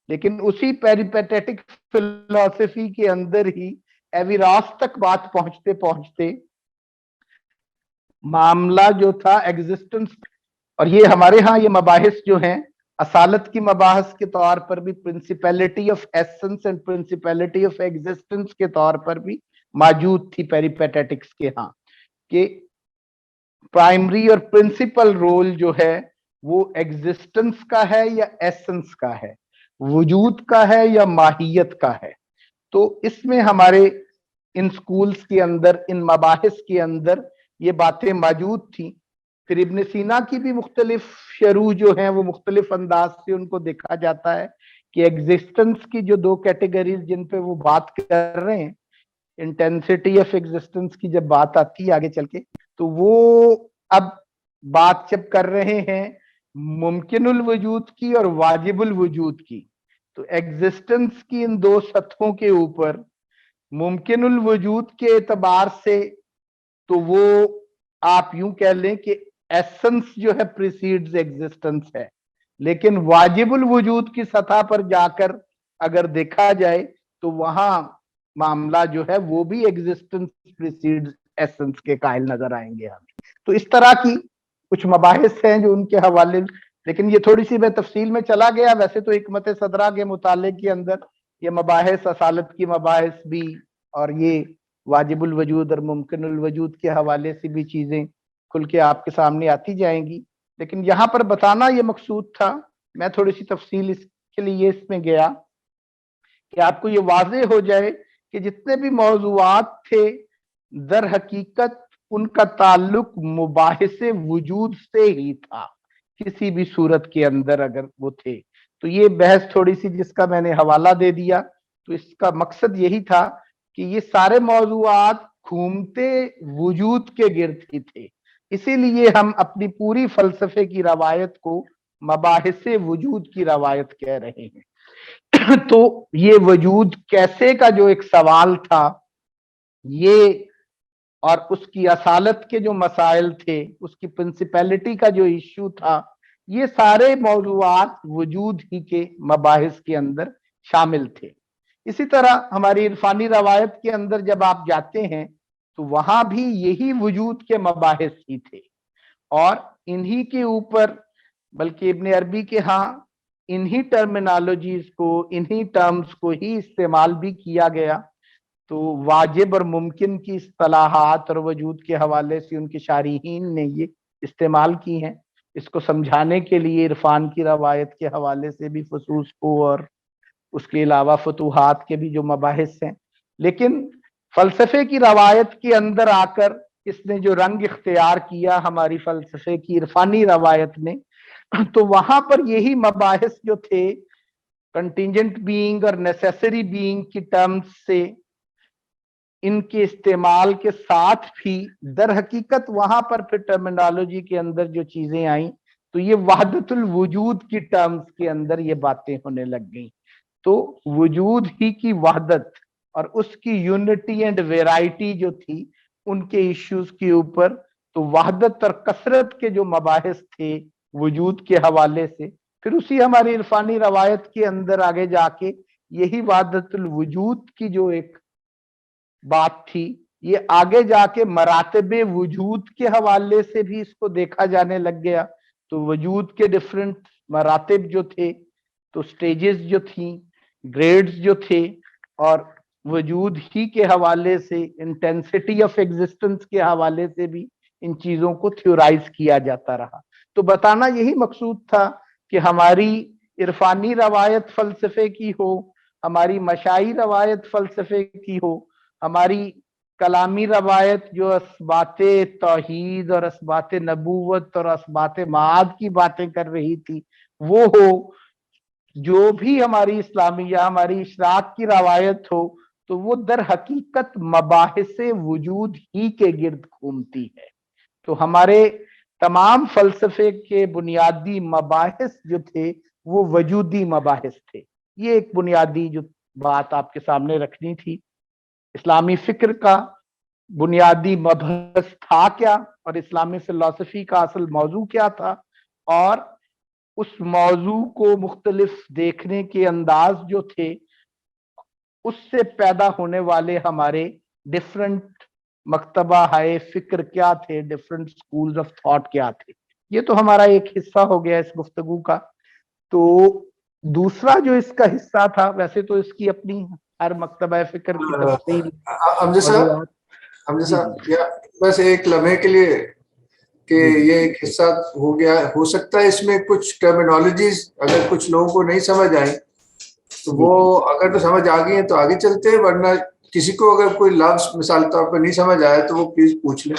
लेकिन उसी पेरिपेटेटिक फिलॉसफी के अंदर ही एविरास तक बात पहुंचते पहुंचते मामला जो था एग्जिस्टेंस, और ये हमारे यहाँ ये मबाहिस जो हैं असालत की मबाहिस के तौर पर भी, principality of essence and principality of existence के तौर पर भी मौजूद थी पेरिपेटेटिक्स के यहाँ, कि प्राइमरी और प्रिंसिपल रोल जो है वो एग्जिस्टेंस का है या एसेंस का है, वजूद का है या माहियत का है। तो इसमें हमारे इन स्कूल्स के अंदर, इन मबाहिस के अंदर ये बातें मौजूद थी। फिर इब्ने सीना की भी मुख्तलिफ शरू जो हैं वो मुख्तलिफ अंदाज से उनको देखा जाता है कि एग्जिस्टेंस की जो दो कैटेगरीज जिन पे वो बात कर रहे हैं, इंटेंसिटी ऑफ एग्जिस्टेंस की जब बात आती है आगे चल के, तो वो अब बात जब कर रहे हैं मुमकिनुल वजूद की और वाजिबुल वजूद की, तो एग्जिस्टेंस की इन दो सतहों के ऊपर मुमकिनुल वजूद के एतबार से तो वो आप यूं कह लें कि एसेंस जो है प्रीसीड्स एग्जिस्टेंस है, लेकिन वाजिबुल वजूद की सतह पर जाकर अगर देखा जाए तो वहां معاملہ جو ہے وہ بھی ایگزسٹنس پریسیڈز ایسنس کے قائل نظر آئیں گے ہمیں. تو اس طرح کی کچھ مباحث ہیں جو ان کے حوالے، لیکن یہ تھوڑی سی میں تفصیل میں چلا گیا. ویسے تو حکمت صدرہ کے مطالعے کے اندر یہ مباحث، اصالت کی مباحث بھی اور یہ واجب الوجود اور ممکن الوجود کے حوالے سے بھی چیزیں کھل کے آپ کے سامنے آتی جائیں گی، لیکن یہاں پر بتانا یہ مقصود تھا. میں تھوڑی سی تفصیل اس کے لیے اس میں گیا کہ آپ کو یہ واضح ہو جائے کہ جتنے بھی موضوعات تھے در حقیقت ان کا تعلق مباحث وجود سے ہی تھا کسی بھی صورت کے اندر اگر وہ تھے. تو یہ بحث تھوڑی سی جس کا میں نے حوالہ دے دیا، تو اس کا مقصد یہی تھا کہ یہ سارے موضوعات گھومتے وجود کے گرد ہی تھے. اسی لیے ہم اپنی پوری فلسفے کی روایت کو مباحث وجود کی روایت کہہ رہے ہیں. تو یہ وجود کیسے کا جو ایک سوال تھا، یہ اور اس کی اصالت کے جو مسائل تھے، اس کی پرنسپیلٹی کا جو ایشو تھا، یہ سارے موضوعات وجود ہی کے مباحث کے اندر شامل تھے. اسی طرح ہماری عرفانی روایت کے اندر جب آپ جاتے ہیں تو وہاں بھی یہی وجود کے مباحث ہی تھے، اور انہی کے اوپر بلکہ ابن عربی کے ہاں انہی ٹرمینالوجیز کو، انہی ٹرمز کو ہی استعمال بھی کیا گیا. تو واجب اور ممکن کی اصطلاحات اور وجود کے حوالے سے ان کے شارحین نے یہ استعمال کی ہیں. اس کو سمجھانے کے لیے عرفان کی روایت کے حوالے سے بھی فصوص کو اور اس کے علاوہ فتوحات کے بھی جو مباحث ہیں. لیکن فلسفے کی روایت کے اندر آ کر اس نے جو رنگ اختیار کیا ہماری فلسفے کی عرفانی روایت نے، تو وہاں پر یہی مباحث جو تھے کنٹینجنٹ بینگ اور نیسیسری بینگ کی ٹرمز سے ان کے استعمال کے ساتھ بھی در حقیقت وہاں پر پھر ٹرمینالوجی کے اندر جو چیزیں آئیں تو یہ وحدت الوجود کی ٹرمز کے اندر یہ باتیں ہونے لگ گئیں. تو وجود ہی کی وحدت اور اس کی یونٹی اینڈ ویرائٹی جو تھی ان کے ایشوز کے اوپر، تو وحدت اور کثرت کے جو مباحث تھے وجود کے حوالے سے، پھر اسی ہماری عرفانی روایت کے اندر آگے جا کے یہی وحدت الوجود کی جو ایک بات تھی، یہ آگے جا کے مراتب وجود کے حوالے سے بھی اس کو دیکھا جانے لگ گیا. تو وجود کے ڈیفرنٹ مراتب جو تھے، تو سٹیجز جو تھیں، گریڈز جو تھے، اور وجود ہی کے حوالے سے انٹینسٹی آف ایگزسٹنس کے حوالے سے بھی ان چیزوں کو تھیورائز کیا جاتا رہا. تو بتانا یہی مقصود تھا کہ ہماری عرفانی روایت فلسفے کی ہو، ہماری مشائی روایت فلسفے کی ہو، ہماری کلامی روایت جو اثبات توحید اور اثبات نبوت اور اثبات معاد کی باتیں کر رہی تھی وہ ہو، جو بھی ہماری اسلامیہ، ہماری اشراق کی روایت ہو، تو وہ در حقیقت مباحث وجود ہی کے گرد گھومتی ہے. تو ہمارے تمام فلسفے کے بنیادی مباحث جو تھے وہ وجودی مباحث تھے. یہ ایک بنیادی جو بات آپ کے سامنے رکھنی تھی. اسلامی فکر کا بنیادی مبحث تھا کیا، اور اسلامی فلسفی کا اصل موضوع کیا تھا، اور اس موضوع کو مختلف دیکھنے کے انداز جو تھے اس سے پیدا ہونے والے ہمارے ڈفرنٹ مکتبہ ہائے فکر کیا تھے، ڈفرنٹ سکولز آف تھاٹ کیا تھے. یہ تو ہمارا ایک حصہ ہو گیا اس گفتگو کا. تو دوسرا جو اس کا حصہ تھا، ویسے تو اس کی اپنی ہر مکتبہ فکر کی تفصیل امجد صاحب بس ایک لمحے کے لیے کہ یہ ایک حصہ ہو گیا، ہو سکتا ہے اس میں کچھ ٹرمینالوجیز اگر کچھ لوگوں کو نہیں سمجھ آئیں تو وہ اگر تو سمجھ آ گئی ہیں تو آگے چلتے ہیں، ورنہ کسی کو اگر کوئی لفظ مثال طور پر نہیں سمجھ آیا تو وہ پلیز پوچھ لیں.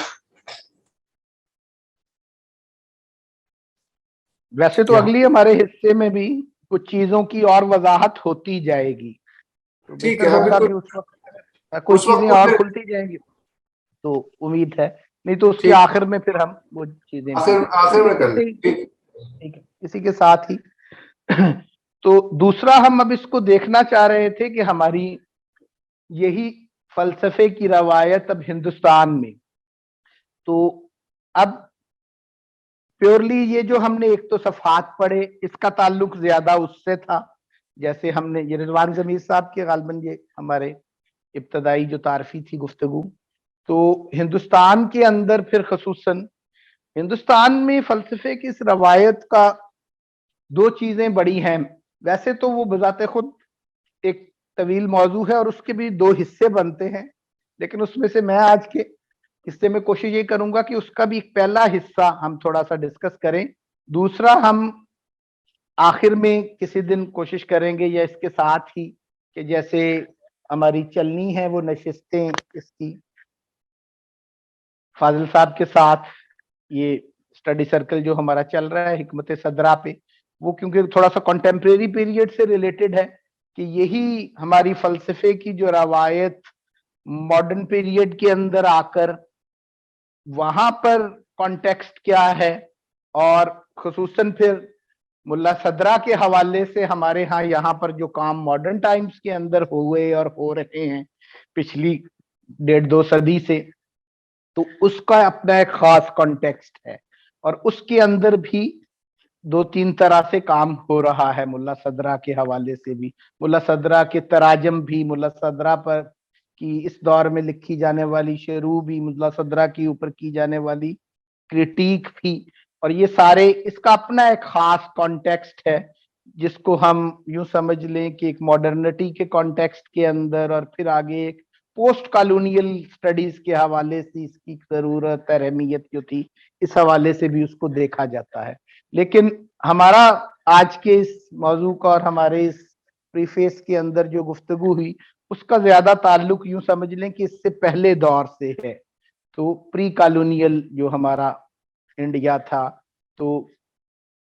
ویسے تو اگلی ہمارے حصے میں بھی کچھ چیزوں کی اور وضاحت ہوتی جائے گی، تو بہتر ہوگا کہ اس وقت کچھ چیزیں اور کھلتی جائیں گی، تو امید ہے. نہیں تو اس کے آخر میں پھر ہم وہ چیزیں آخر میں کر لیں. اسی کے ساتھ ہی تو دوسرا ہم اب اس کو دیکھنا چاہ رہے تھے کہ ہماری یہی فلسفے کی روایت اب ہندوستان میں، تو اب پیورلی یہ جو ہم نے ایک تو صفحات پڑھے اس کا تعلق زیادہ اس سے تھا، جیسے ہم نے یہ رضوان ضمیر صاحب کے غالباً یہ ہمارے इब्तदाई जो तारफी थी गुफ्तगू। तो हिंदुस्तान के अंदर फिर खसूसन हिंदुस्तान में फलसफे की इस रवायत का दो चीजें बड़ी हैं। वैसे तो वो बजाते खुद एक तवील मौजू है और उसके भी दो हिस्से बनते हैं, लेकिन उसमें से मैं आज के हिस्से में कोशिश ये करूंगा कि उसका भी एक पहला हिस्सा हम थोड़ा सा डिस्कस करें, दूसरा हम आखिर में किसी दिन कोशिश करेंगे या इसके साथ ही कि जैसे हमारी चलनी है वो नशिस्तें इसकी फाजिल साहब के साथ ये स्टडी सर्कल जो हमारा चल रहा है हिकमत सदरा पे, वो क्योंकि थोड़ा सा कंटेम्प्रेरी पीरियड से रिलेटेड है कि यही हमारी फलसफे की जो रवायत मॉडर्न पीरियड के अंदर आकर वहां पर कॉन्टेक्स्ट क्या है, और खुसूसन फिर मुल्ला सदरा के हवाले से हमारे यहाँ पर जो काम मॉडर्न टाइम्स के अंदर हुए और हो रहे हैं पिछली 1.5-2 सदी से, तो उसका अपना एक खास कॉन्टेक्स्ट है और उसके अंदर भी 2-3 तरह से काम हो रहा है। मुल्ला सदरा के हवाले से भी, मुल्ला सदरा के तराजम भी, मुल्ला सदरा पर की इस दौर में लिखी जाने वाली शेरू भी, मुल्ला सदरा के ऊपर की जाने वाली क्रिटिक भी, और ये सारे इसका अपना एक खास कॉन्टेक्स्ट है जिसको हम यूं समझ लें कि एक मॉडर्निटी के कॉन्टेक्स्ट के अंदर और फिर आगे एक पोस्ट कॉलोनियल स्टडीज के हवाले से इसकी जरूरत और अहमियत जो थी इस हवाले से भी उसको देखा जाता है। लेकिन हमारा आज के इस मौजू का और हमारे इस प्रीफेस के अंदर जो गुफ्तगू हुई उसका ज्यादा ताल्लुक यूं समझ लें कि इससे पहले दौर से है। तो प्री कॉलोनियल जो हमारा इंडिया था, तो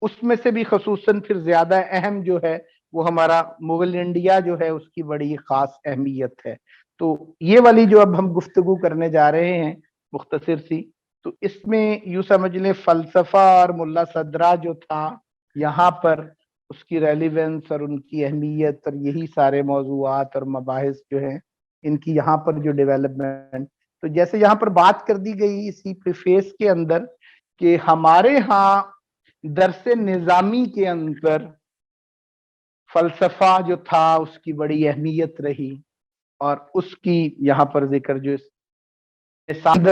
उसमें से भी खसूसन फिर ज्यादा अहम जो है वो हमारा मुगल इंडिया जो है उसकी बड़ी खास अहमियत है। तो ये वाली जो अब हम गुफ्तगू करने जा रहे हैं मुख्तसर सी, तो इसमें यूं समझ लें फलसफा और मुल्ला सदरा जो था यहाँ पर उसकी रेलिवेंस और उनकी अहमियत और यही सारे मौजूआत और मबाहिस जो है इनकी यहाँ पर जो डेवलपमेंट, तो जैसे यहाँ पर बात कर दी गई इसी प्रीफेस के अंदर कि हमारे यहाँ दरसे निजामी के अंदर फलसफा जो था उसकी बड़ी अहमियत रही और उसकी यहाँ पर जिक्र जो निसाब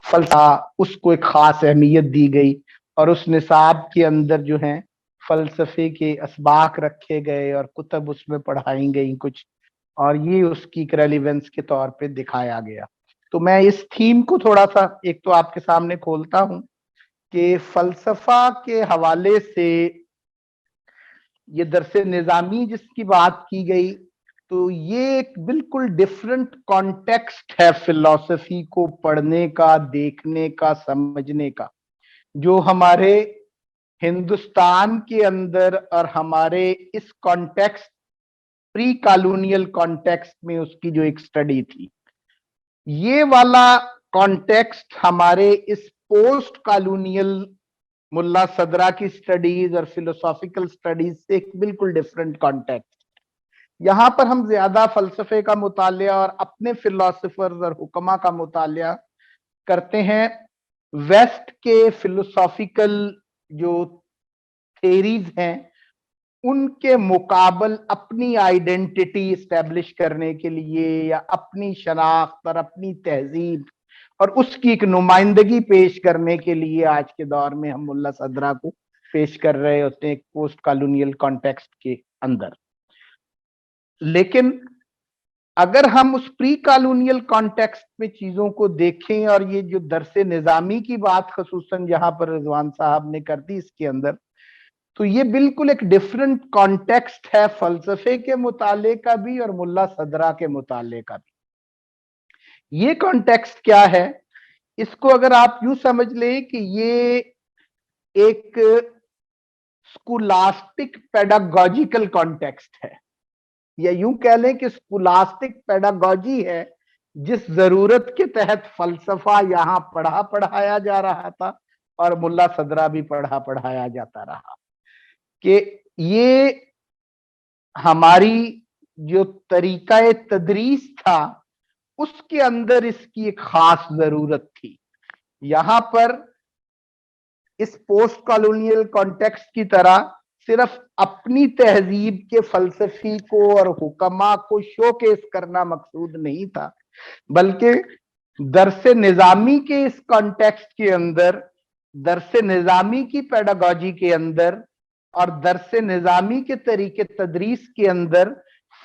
फलसफा उसको एक खास अहमियत दी गई और उस निसाब के अंदर जो है फलसफे के असबाक रखे गए और कुतब उसमें पढ़ाई गई कुछ, और ये उसकी रेलिवेंस के तौर पे दिखाया गया। तो मैं इस थीम को थोड़ा सा एक तो आपके सामने खोलता हूँ कि फलसफा के हवाले से ये दरसे निजामी जिसकी बात की गई, तो ये एक बिल्कुल डिफरेंट कॉन्टेक्स्ट है फिलॉसफी को पढ़ने का, देखने का, समझने का, जो हमारे हिंदुस्तान के अंदर और हमारे इस कॉन्टेक्स्ट प्री कॉलोनियल कॉन्टेक्स्ट में उसकी जो एक स्टडी थी, ये वाला कॉन्टेक्स्ट हमारे इस पोस्ट कॉलोनियल मुल्ला सदरा की स्टडीज और फिलोसॉफिकल स्टडीज से एक बिल्कुल डिफरेंट कॉन्टेक्स्ट। यहाँ पर हम ज्यादा फलसफे का मुतालिया और अपने फिलोसफर्स और हुक्मा का मुतालिया करते हैं। वेस्ट के फिलोसॉफिकल जो थेरीज हैं उनके मुकाबल अपनी आइडेंटिटी एस्टेब्लिश करने के लिए या अपनी शनाख्त और अपनी तहजीब और उसकी एक नुमाइंदगी पेश करने के लिए आज के दौर में हम मुल्ला सदरा को पेश कर रहे होते हैं एक पोस्ट कॉलोनियल कॉन्टेक्स्ट के अंदर। लेकिन अगर हम उस प्री कॉलोनियल कॉन्टेक्स्ट में चीजों को देखें और ये जो दरसे निजामी की बात खसूसन जहां पर रिजवान साहब ने कर दी इसके अंदर, तो ये बिल्कुल एक डिफरेंट कॉन्टेक्स्ट है फलसफे के मुताले का भी और मुल्ला सदरा के मुताले का भी। ये कॉन्टेक्स्ट क्या है, इसको अगर आप यूं समझ लें कि ये एक स्कूलास्टिक पेडागॉजिकल कॉन्टेक्स्ट है, या यूं कह लें कि स्कूलास्टिक पेडागॉजी है जिस जरूरत के तहत फलसफा यहाँ पढ़ाया जा रहा था और मुल्ला सदरा भी पढ़ाया जाता रहा, कि ये हमारी जो तरीका तदरीस था उसके अंदर इसकी एक खास जरूरत थी। यहाँ पर इस पोस्ट कॉलोनियल कॉन्टेक्स्ट की तरह सिर्फ अपनी तहजीब के फलसफी को और हुक्मा को शोकेस करना मकसूद नहीं था, बल्कि दरसे निजामी के इस कॉन्टेक्स्ट के अंदर, दरसे निजामी की पेडागॉजी के अंदर और दरसे निजामी के तरीके तदरीस के अंदर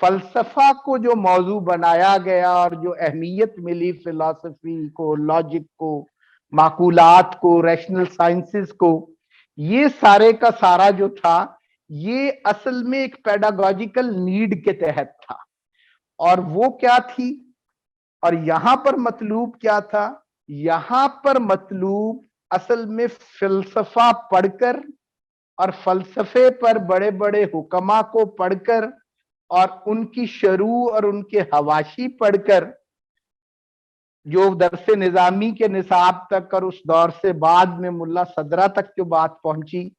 फलसफा को जो मौजू बनाया गया और जो अहमियत मिली फिलॉसफी को, लॉजिक को, माकूलात को, रैशनल साइंसेस को, ये सारे का सारा जो था ये असल में एक पेडागॉजिकल नीड के तहत था। और वो क्या थी और यहां पर मतलूब क्या था? यहां पर मतलूब असल में फिलसफा पढ़कर और फलसफे पर बड़े बड़े हुक्मा को पढ़कर और उनकी शरू और उनके हवाशी पढ़कर जो दरसे निजामी के निसाब तक और उस दौर से बाद में मुल्ला सदरा तक जो बात पहुंची,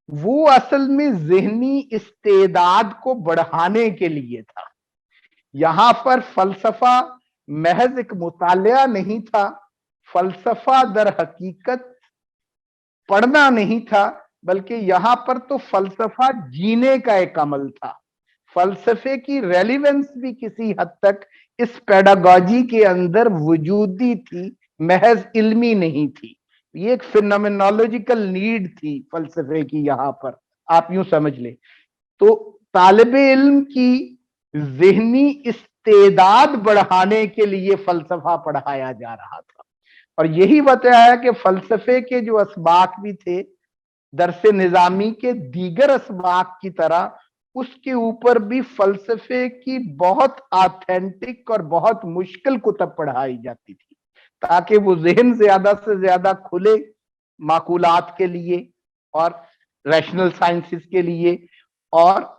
वो असल में ज़हनी इस्तेदाद को बढ़ाने के लिए था। यहां पर फलसफा महज एक मुतालिया नहीं था, फलसफा दर हकीकत पढ़ना नहीं था, बल्कि यहां पर तो फलसफा जीने का एक अमल था। फलसफे की रेलिवेंस भी किसी हद तक इस पेडागॉजी के अंदर वजूदी थी, महज इल्मी नहीं थी। ये एक फिनोमेनोलॉजिकल नीड थी फलसफे की, यहां पर आप यूं समझ ले। तो तालिबे इल्म की ज़हनी इस्तेदाद बढ़ाने के लिए फलसफा पढ़ाया जा रहा था। और यही बताया कि फलसफे के जो असबाक भी थे, दरसे निजामी के दीगर असबाक की तरह उसके ऊपर भी फलसफे की बहुत ऑथेंटिक और बहुत मुश्किल कुतब पढ़ाई जाती थी, ताकि वो ज़हन ज्यादा से ज्यादा खुले माकूलात के लिए और रैशनल साइंसेस के लिए। और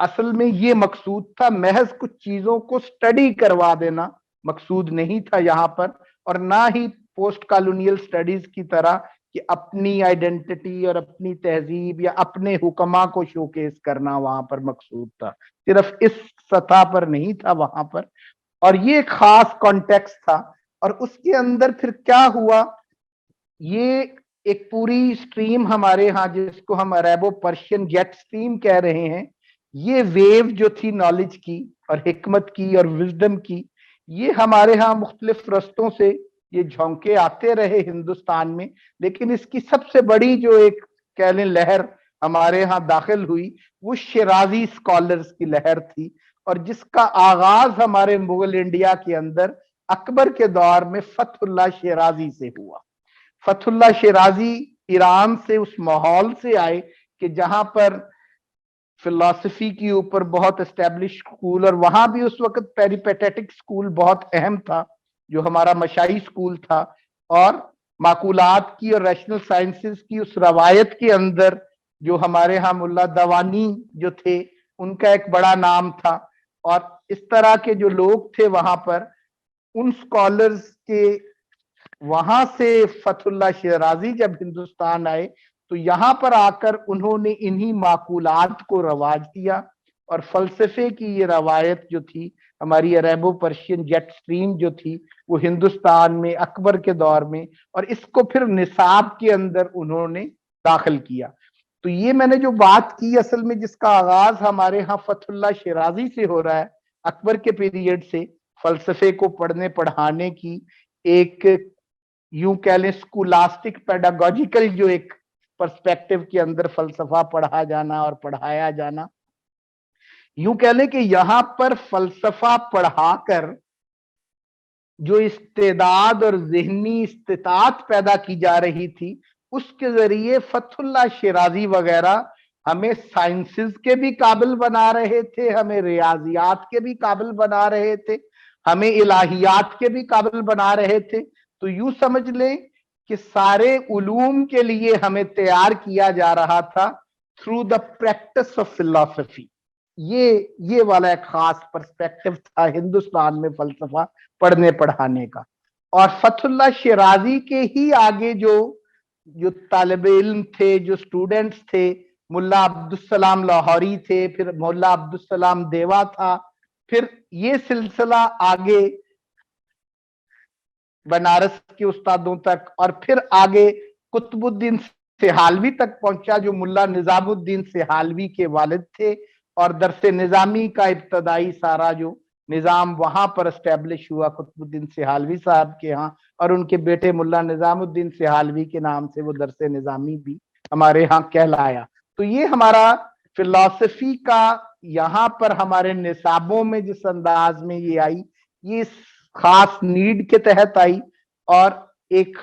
असल में ये मकसूद था, महज कुछ चीजों को स्टडी करवा देना मकसूद नहीं था यहाँ पर, और ना ही पोस्ट कॉलोनियल स्टडीज की तरह कि अपनी आइडेंटिटी और अपनी तहजीब या अपने हुक्मा को शोकेस करना वहां पर मकसूद था। सिर्फ इस सतह पर नहीं था वहां पर, और ये खास कॉन्टेक्स्ट था। और उसके अंदर फिर क्या हुआ, ये एक पूरी स्ट्रीम हमारे यहाँ जिसको हम अरेबो पर्शियन जेट स्ट्रीम कह रहे हैं, ये वेव जो थी नॉलेज की और हिकमत की और विजडम की, ये हमारे यहाँ मुख्तलिफ रस्तों से ये झोंके आते रहे हिंदुस्तान में। लेकिन इसकी सबसे बड़ी जो एक कह लें लहर हमारे यहाँ दाखिल हुई, वो शिराजी स्कॉलर्स की लहर थी, और जिसका आगाज हमारे मुगल इंडिया के अंदर अकबर के दौर में फतहुल्लाह शिराजी से हुआ। फतहुल्लाह शिराजी ईरान से उस माहौल से आए कि जहां पर फिलॉसफी के ऊपर बहुत एस्टेब्लिश स्कूल, और वहां भी उस वक्त पेरिपेटेटिक स्कूल बहुत अहम था जो हमारा मशाई स्कूल था, और माकूलात की और रैशनल साइंसेस की उस रवायत के अंदर जो हमारे यहाँ मुल्ला दवानी जो थे उनका एक बड़ा नाम था। और इस तरह के जो लोग थे वहां पर, उन स्कॉलर्स के वहां से फतहुल्लाह शिराजी जब हिंदुस्तान आए तो यहां पर आकर उन्होंने इन्हीं माकूलात को रवाज दिया, और फलसफे की ये रवायत जो थी हमारी अरेबो पर्शियन जेट स्ट्रीम जो थी वो हिंदुस्तान में अकबर के दौर में, और इसको फिर निसाब के अंदर उन्होंने दाखिल किया। तो ये मैंने जो बात की असल में जिसका आगाज हमारे यहाँ फतहुल्लाह शिराजी से हो रहा है, अकबर के पीरियड से फलसफे को पढ़ने पढ़ाने की एक यूं कह लें स्कूलास्टिक पेडागॉजिकल जो एक पर्सपेक्टिव के अंदर फलसफा पढ़ा जाना और पढ़ाया जाना, यूं कह लें कि यहां पर फलसफा पढ़ाकर जो इस्तेदाद और ज़हनी इस्तिताअत पैदा की जा रही थी, उसके जरिए फतहुल्लाह शिराजी वगैरह हमें साइंसेस के भी काबिल बना रहे थे, हमें रियाजियात के भी काबिल बना रहे थे, हमें इलाहियात के भी काबिल बना रहे थे। तो यूं समझ लें कि सारे उलूम के लिए हमें तैयार किया जा रहा था through the practice of philosophy. ये वाला एक खास पर्सपेक्टिव था हिंदुस्तान में फलसफा पढ़ने पढ़ाने का। और फतहुल्लाह शिराजी के ही आगे जो तालिबे इल्म थे, जो स्टूडेंट्स थे, मुल्ला अब्दुल सलाम लाहौरी थे, फिर मुल्ला अब्दुल सलाम देवा था, फिर ये सिलसिला आगे बनारस के उस्तादों तक, और फिर आगे कुतुबुद्दीन सेहालवी तक पहुंचा, जो मुल्ला निजामुद्दीन सेहालवी के वालिद थे, और दरस निजामी का इब्तदाई सारा जो निजाम वहां पर एस्टेब्लिश हुआ कुतुबुद्दीन सेहालवी साहब के यहाँ, और उनके बेटे मुल्ला निजामुद्दीन सेहालवी के नाम से वो दरस निजामी भी हमारे यहाँ कहलाया। तो ये हमारा फिलॉसफी का यहाँ पर हमारे निसाबों में जिस अंदाज में ये आई, ये खास नीड के तहत आई, और एक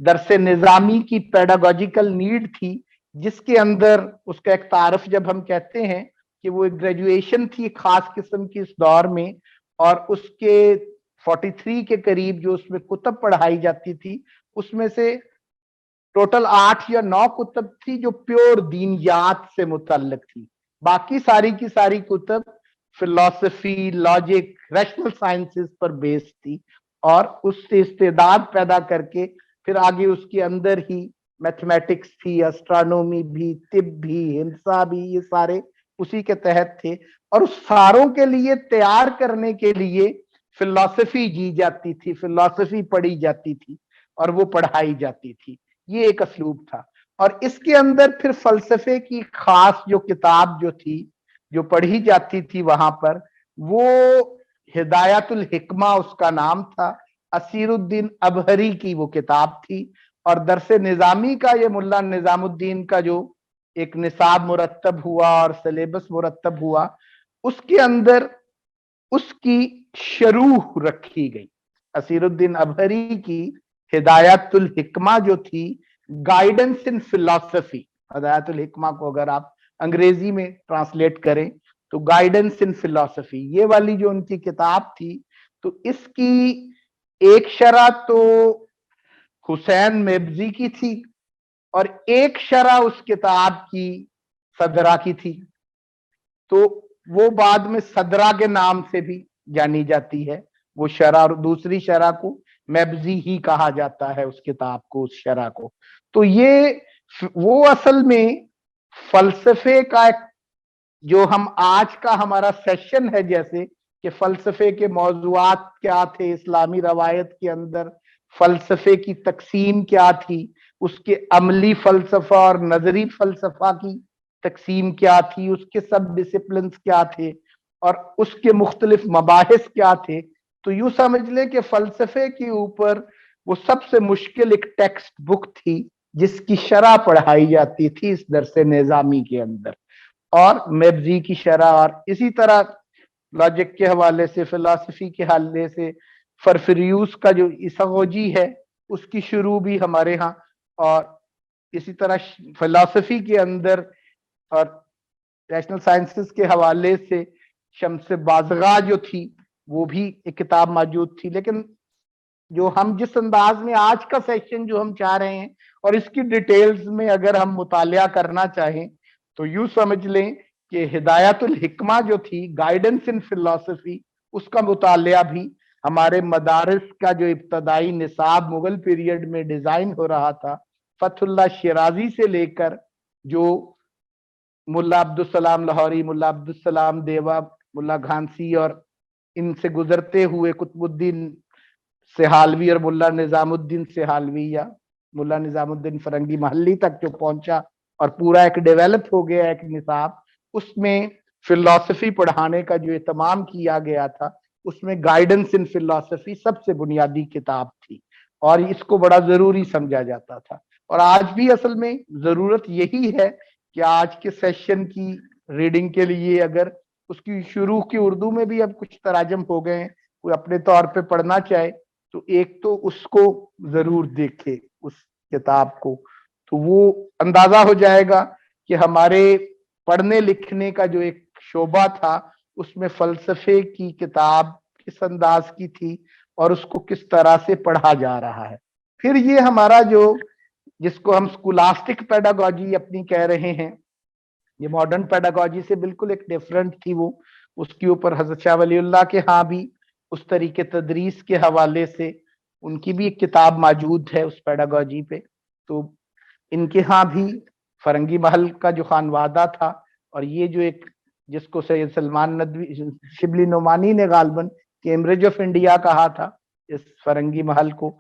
दरस निजामी की पेडागोजिकल नीड थी, जिसके अंदर उसका एक तारफ जब हम कहते हैं कि वो एक ग्रेजुएशन थी खास किस्म की इस दौर में, और उसके 43 के करीब जो उसमें कुतब पढ़ाई जाती थी, उसमें से टोटल 8 या 9 कुतब थी जो प्योर दीनियात से मुतल्लिक थी। बाकी सारी की सारी कुतब फिलॉसफी, लॉजिक, रैशनल साइंसेस पर बेस्ड थी, और उससे इस्तेदाद पैदा करके फिर आगे उसके अंदर ही मैथमेटिक्स थी, एस्ट्रोनॉमी भी, तिब भी, हिंसा भी, ये सारे उसी के तहत थे। और उस सारों के लिए तैयार करने के लिए फिलॉसफी जी जाती थी, फिलॉसफी पढ़ी जाती थी और वो पढ़ाई जाती थी। ये एक असलूब था। और इसके अंदर फिर फलसफे की खास जो किताब जो थी, जो पढ़ी जाती थी वहां पर, वो हिदायतुल हिकमा उसका नाम था, असीरुद्दीन अबहरी की वो किताब थी। और दरस निजामी का ये मुल्ला निजामुद्दीन का जो एक निसाब मुरत्तब हुआ और सिलेबस मुरत्तब हुआ, उसके अंदर उसकी शरूह रखी गई। असीरुद्दीन अबहरी की हिदायतुल हिकमा जो थी, गाइडेंस इन फिलॉसफी, हिदायतुल हिकमा को अगर आप अंग्रेजी में ट्रांसलेट करें तो गाइडेंस इन फिलॉसफी, ये वाली जो उनकी किताब थी, तो इसकी एक शरह तो हुसैन मेबजी की थी और एक शरह उस किताब की सदरा की थी। तो वो बाद में सदरा के नाम से भी जानी जाती है वो शरह, और दूसरी शरह को मेबजी ही कहा जाता है उस किताब को, उस शरह को। तो ये वो असल में फलसफे का जो हम आज का हमारा सेशन है, जैसे कि फलसफे के मौजूआत क्या थे इस्लामी रवायत के अंदर, फलसफे की तकसीम क्या थी, उसके अमली फलसफा और नजरी फलसफा की तकसीम क्या थी, उसके सब डिसिप्लिन क्या थे और उसके मुख्तलिफ मबाहिस क्या थे। तो यूं समझ लें कि फलसफे के ऊपर वो सबसे मुश्किल एक टेक्स्ट बुक थी जिसकी शरह पढ़ाई जाती थी इस दरस निजामी के अंदर, और मेबजी की शरह। और इसी तरह लॉजिक के हवाले से, फिलॉसफी के हवाले से फरफरियूस का जो इसगोजी है उसकी शुरू भी हमारे यहाँ, और इसी तरह फिलॉसफी के अंदर और रैशनल साइंसेस के हवाले से शम्स बाज़गा जो थी वो भी एक किताब मौजूद थी। लेकिन जो हम जिस अंदाज में आज का सेशन जो हम चाह रहे हैं और इसकी डिटेल्स में अगर हम मुतालिया करना चाहें तो यूं समझ लें कि हिदायतुल हिकमा जो थी, गाइडेंस इन फिलॉसफी, उसका मुतालिया भी हमारे मदारिस का जो इब्तदाई निसाब मुगल पीरियड में डिजाइन हो रहा था, फतहुल्लाह शिराजी से लेकर जो मुल्ला अब्दुल सलाम लाहौरी, मुल्ला अब्दुल सलाम देवा, मुल्ला घांसी और इनसे गुजरते हुए कुतुबुद्दीन सेहालवी और मुल्ला निजामुद्दीन सेहालवी या मुल्ला निजामुद्दीन फरंगी महल्ली तक जो पहुंचा और पूरा एक डेवलप हो गया एक निसाब, उसमें फिलॉसफी पढ़ाने का जो इत्माम किया गया था, उसमें गाइडेंस इन फिलॉसफी सबसे बुनियादी किताब थी और इसको बड़ा जरूरी समझा जाता था। और आज भी असल में जरूरत यही है कि आज के सेशन की रीडिंग के लिए अगर उसकी शुरू की उर्दू में भी अब कुछ तराजम हो गए हैं, कोई अपने तौर पे पढ़ना चाहे तो एक तो उसको जरूर देखे उस किताब को, तो वो अंदाजा हो जाएगा कि हमारे पढ़ने लिखने का जो एक शोबा था उसमें फलसफे की किताब किस अंदाज की थी और उसको किस तरह से पढ़ा जा रहा है। फिर ये हमारा जो जिसको हम स्कूलास्टिक पेडागॉजी अपनी कह रहे हैं, ये मॉडर्न पेडागॉजी से बिल्कुल एक डिफरेंट थी वो। उसके ऊपर हजरत शाह वलीउल्लाह के यहाँ भी उस तरीके तदरीस के हवाले से उनकी भी एक किताब मौजूद है उस पेडागॉजी पे। तो इनके यहाँ भी फरंगी महल का जो खानवादा था और ये जो एक जिसको सैयद सलमान नदवी शिबली नोमानी ने गालबन कैम्ब्रिज ऑफ इंडिया कहा था इस फरंगी महल को,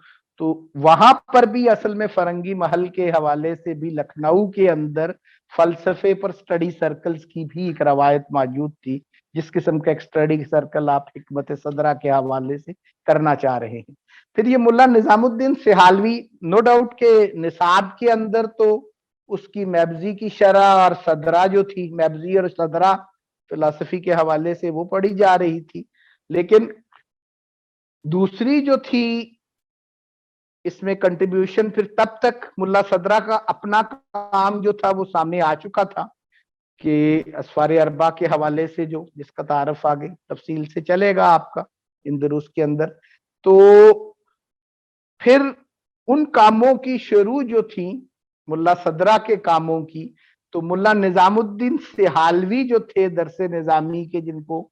تو वहां पर भी असल में फरंगी महल के हवाले से भी लखनऊ के अंदर फलसफे पर स्टडी सर्कल्स की भी एक रवायत मौजूद थी, जिस किस्म का एक स्टडी सर्कल आप हिकमत सदरा के हवाले से करना चाह रहे हैं। फिर ये मुल्ला निजामुद्दीन सिहालवी, नो डाउट के निसाब के अंदर तो उसकी मैबजी की शरह और सदरा जो थी, मैबजी और सदरा फिलॉसफी के हवाले से वो पढ़ी जा रही थी, लेकिन दूसरी जो थी इसमें कंट्रीब्यूशन फिर तब तक मुल्ला सदरा का अपना काम जो था वो सामने आ चुका था कि असफार अरबा के हवाले से जो जिसका तारफ आगे तफसील से चलेगा आपका इन दुरूस के अंदर। तो फिर उन कामों की शुरू जो थी मुल्ला सदरा के कामों की, तो मुल्ला निजामुद्दीन सिहालवी जो थे दरसे निजामी के, जिनको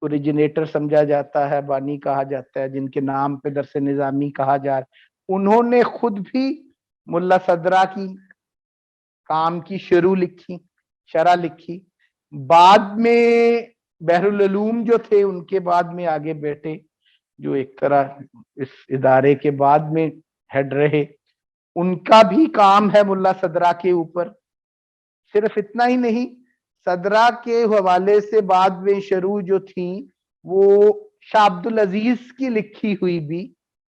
ओरिजिनेटर समझा जाता है, बानी कहा जाता है, जिनके नाम पे दरसे निजामी कहा जा रहा है, उन्होंने खुद भी मुल्ला सदरा की काम की शुरू लिखी, शरह लिखी। बाद में बहरुल उलूम जो थे उनके बाद में आगे बेटे जो एक तरह इस इदारे के बाद में हेड रहे, उनका भी काम है मुल्ला सदरा के ऊपर। सिर्फ इतना ही नहीं, सदरा के हवाले से बाद में शुरू जो थी वो शाह अब्दुल अजीज की लिखी हुई भी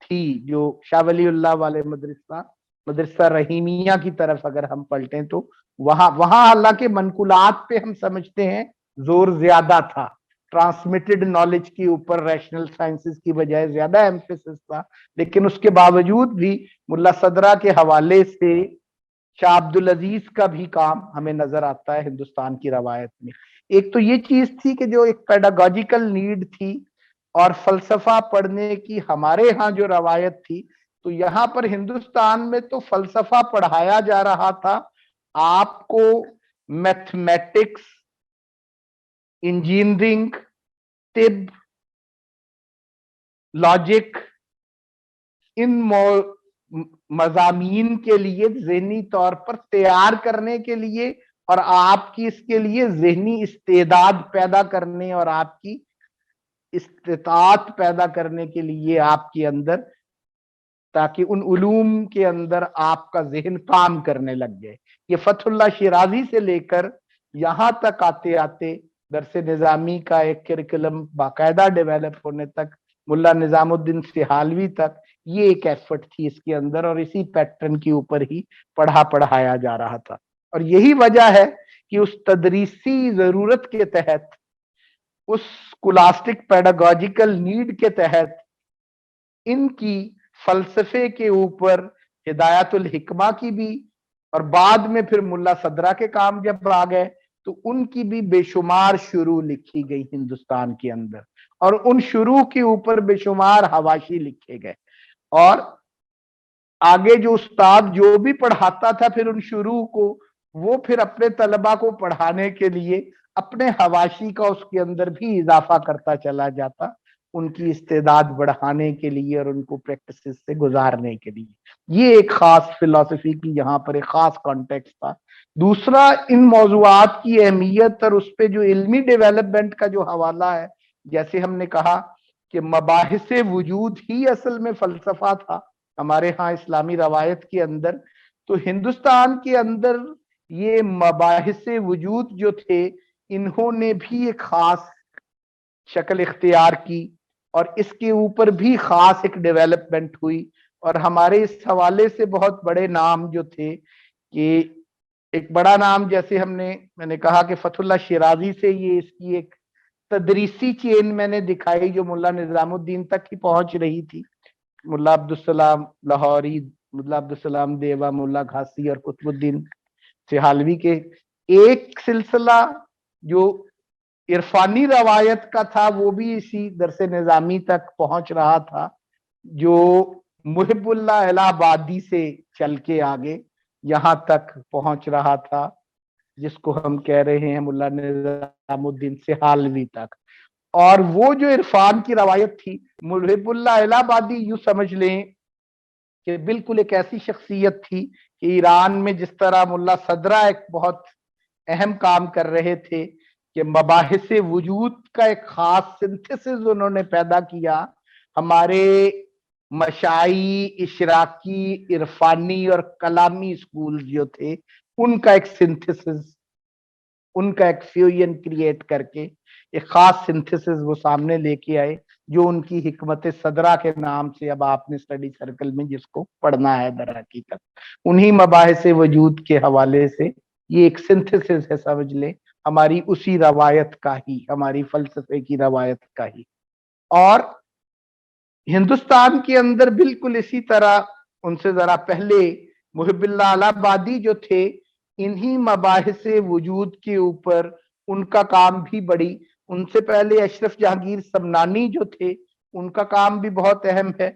थी, जो शाह वलीउल्लाह वाले मदरसा रहीमिया की तरफ अगर हम पलटें तो वहां हालांकि मनकुलात पे हम समझते हैं जोर ज्यादा था, ट्रांसमिटेड नॉलेज के ऊपर रैशनल साइंसेस की बजाय ज्यादा एम्फेसिस था, लेकिन उसके बावजूद भी मुल्ला सदरा के हवाले से शाह अब्दुल अजीज का भी काम हमें नजर आता है हिंदुस्तान की रवायत में। एक तो ये चीज थी कि जो एक पेडागोजिकल नीड थी और फलसफा पढ़ने की हमारे यहाँ जो रवायत थी, तो यहाँ पर हिंदुस्तान में तो फलसफा पढ़ाया जा रहा था आपको मैथमेटिक्स, इंजीनियरिंग, तिब, लॉजिक, इन मजामीन के लिए ज़हनी तौर पर तैयार करने के लिए और आपकी इसके लिए ज़हनी इस्तेदाद पैदा करने और आपकी इस्तिताअत पैदा करने के लिए आपके अंदर, ताकि उन उलूम के अंदर आपका जहन काम करने लग जाए। ये फतहुल्लाह शिराजी से लेकर यहाँ तक आते आते दरसे निजामी का एक करिकुलम बाकायदा डेवलप होने तक, मुल्ला निजामुद्दीन सिहालवी तक, ये एक एफर्ट थी इसके अंदर और इसी पैटर्न के ऊपर ही पढ़ाया जा रहा था। और यही वजह है कि उस तदरीसी जरूरत के तहत, उस स्कूलास्टिक पेडागोजिकल नीड के तहत इनकी फलसफे के ऊपर हिदायतुल हिकमा की भी, और बाद में फिर मुल्ला सदरा के काम जब आ गए तो उनकी भी बेशुमार शुरू लिखी गई हिंदुस्तान के अंदर, और उन शुरू के ऊपर बेशुमार हवाशी लिखे गए। और आगे जो उस्ताद जो भी पढ़ाता था फिर उन शुरू को, वो फिर अपने तलबा को पढ़ाने के लिए अपने हवाशी का उसके अंदर भी इजाफा करता चला जाता, उनकी इस्तेदाद बढ़ाने के लिए और उनको प्रैक्टिस से गुजारने के लिए। ये एक खास फिलॉसफी की यहाँ पर एक खास कॉन्टेक्स्ट था। दूसरा, इन मौजुआत की अहमियत और उस पे जो इल्मी डेवलपमेंट का जो हवाला है, जैसे हमने कहा कि मबाहिस वजूद ही असल में फलसफा था हमारे यहाँ इस्लामी रवायत के अंदर, तो हिंदुस्तान के अंदर ये मबाहिस वजूद जो थे इन्होंने भी एक खास शक्ल इख्तियार की और इसके ऊपर भी खास एक डेवलपमेंट हुई। और हमारे इस हवाले से बहुत बड़े नाम जो थे, कि एक बड़ा नाम जैसे मैंने कहा कि फतहुल्लाह शिराजी से ये इसकी एक तदरीसी चेन मैंने दिखाई जो मुल्ला निजामुद्दीन तक ही पहुंच रही थी। मुल्ला अब्दुल लाहौरी, मुल्ला अब्दुल देवा, मुल्ला घासी और कुतुबुद्दीन सिहालवी के एक सिलसिला जो इरफानी रवायत का था वो भी इसी दरसे निजामी तक पहुंच रहा था, जो मुहिबुल्लाह इलाहाबादी से चल के आगे यहाँ तक पहुंच रहा था, जिसको हम कह रहे हैं मुल्ला निजामुद्दीन सिहालवी तक। और वो जो इरफान की रवायत थी, मुहिबुल्लाह इलाहाबादी यूं समझ लें कि बिल्कुल एक ऐसी शख्सियत थी कि ईरान में जिस तरह मुल्ला सदरा एक बहुत अहम काम कर रहे थे कि मबाहिस वजूद का एक खास सिंथेसिस उन्होंने पैदा किया, हमारे मशाई, इशराकी, इरफानी और कलामी स्कूल जो थे उनका एक सिंथेसिस, उनका एक फ्यूजन क्रिएट करके एक खास सिंथेसिस वो सामने लेके आए, जो उनकी हिकमत सदरा के नाम से अब आपने स्टडी सर्कल में जिसको पढ़ना है दर हकीकत, उन्हीं मबाहिस वजूद के हवाले से ये एक सिंथेसिस है, समझ ले, हमारी उसी रवायत का ही, हमारी फलसफे की रवायत का ही। और हिंदुस्तान के अंदर बिल्कुल इसी तरह उनसे जरा पहले मुहिबुल्लाह अलाहाबादी जो थे, इन्हीं मबाहिस वजूद के ऊपर उनका काम भी बड़ी, उनसे पहले अशरफ जहांगीर समनानी जो थे उनका काम भी बहुत अहम है।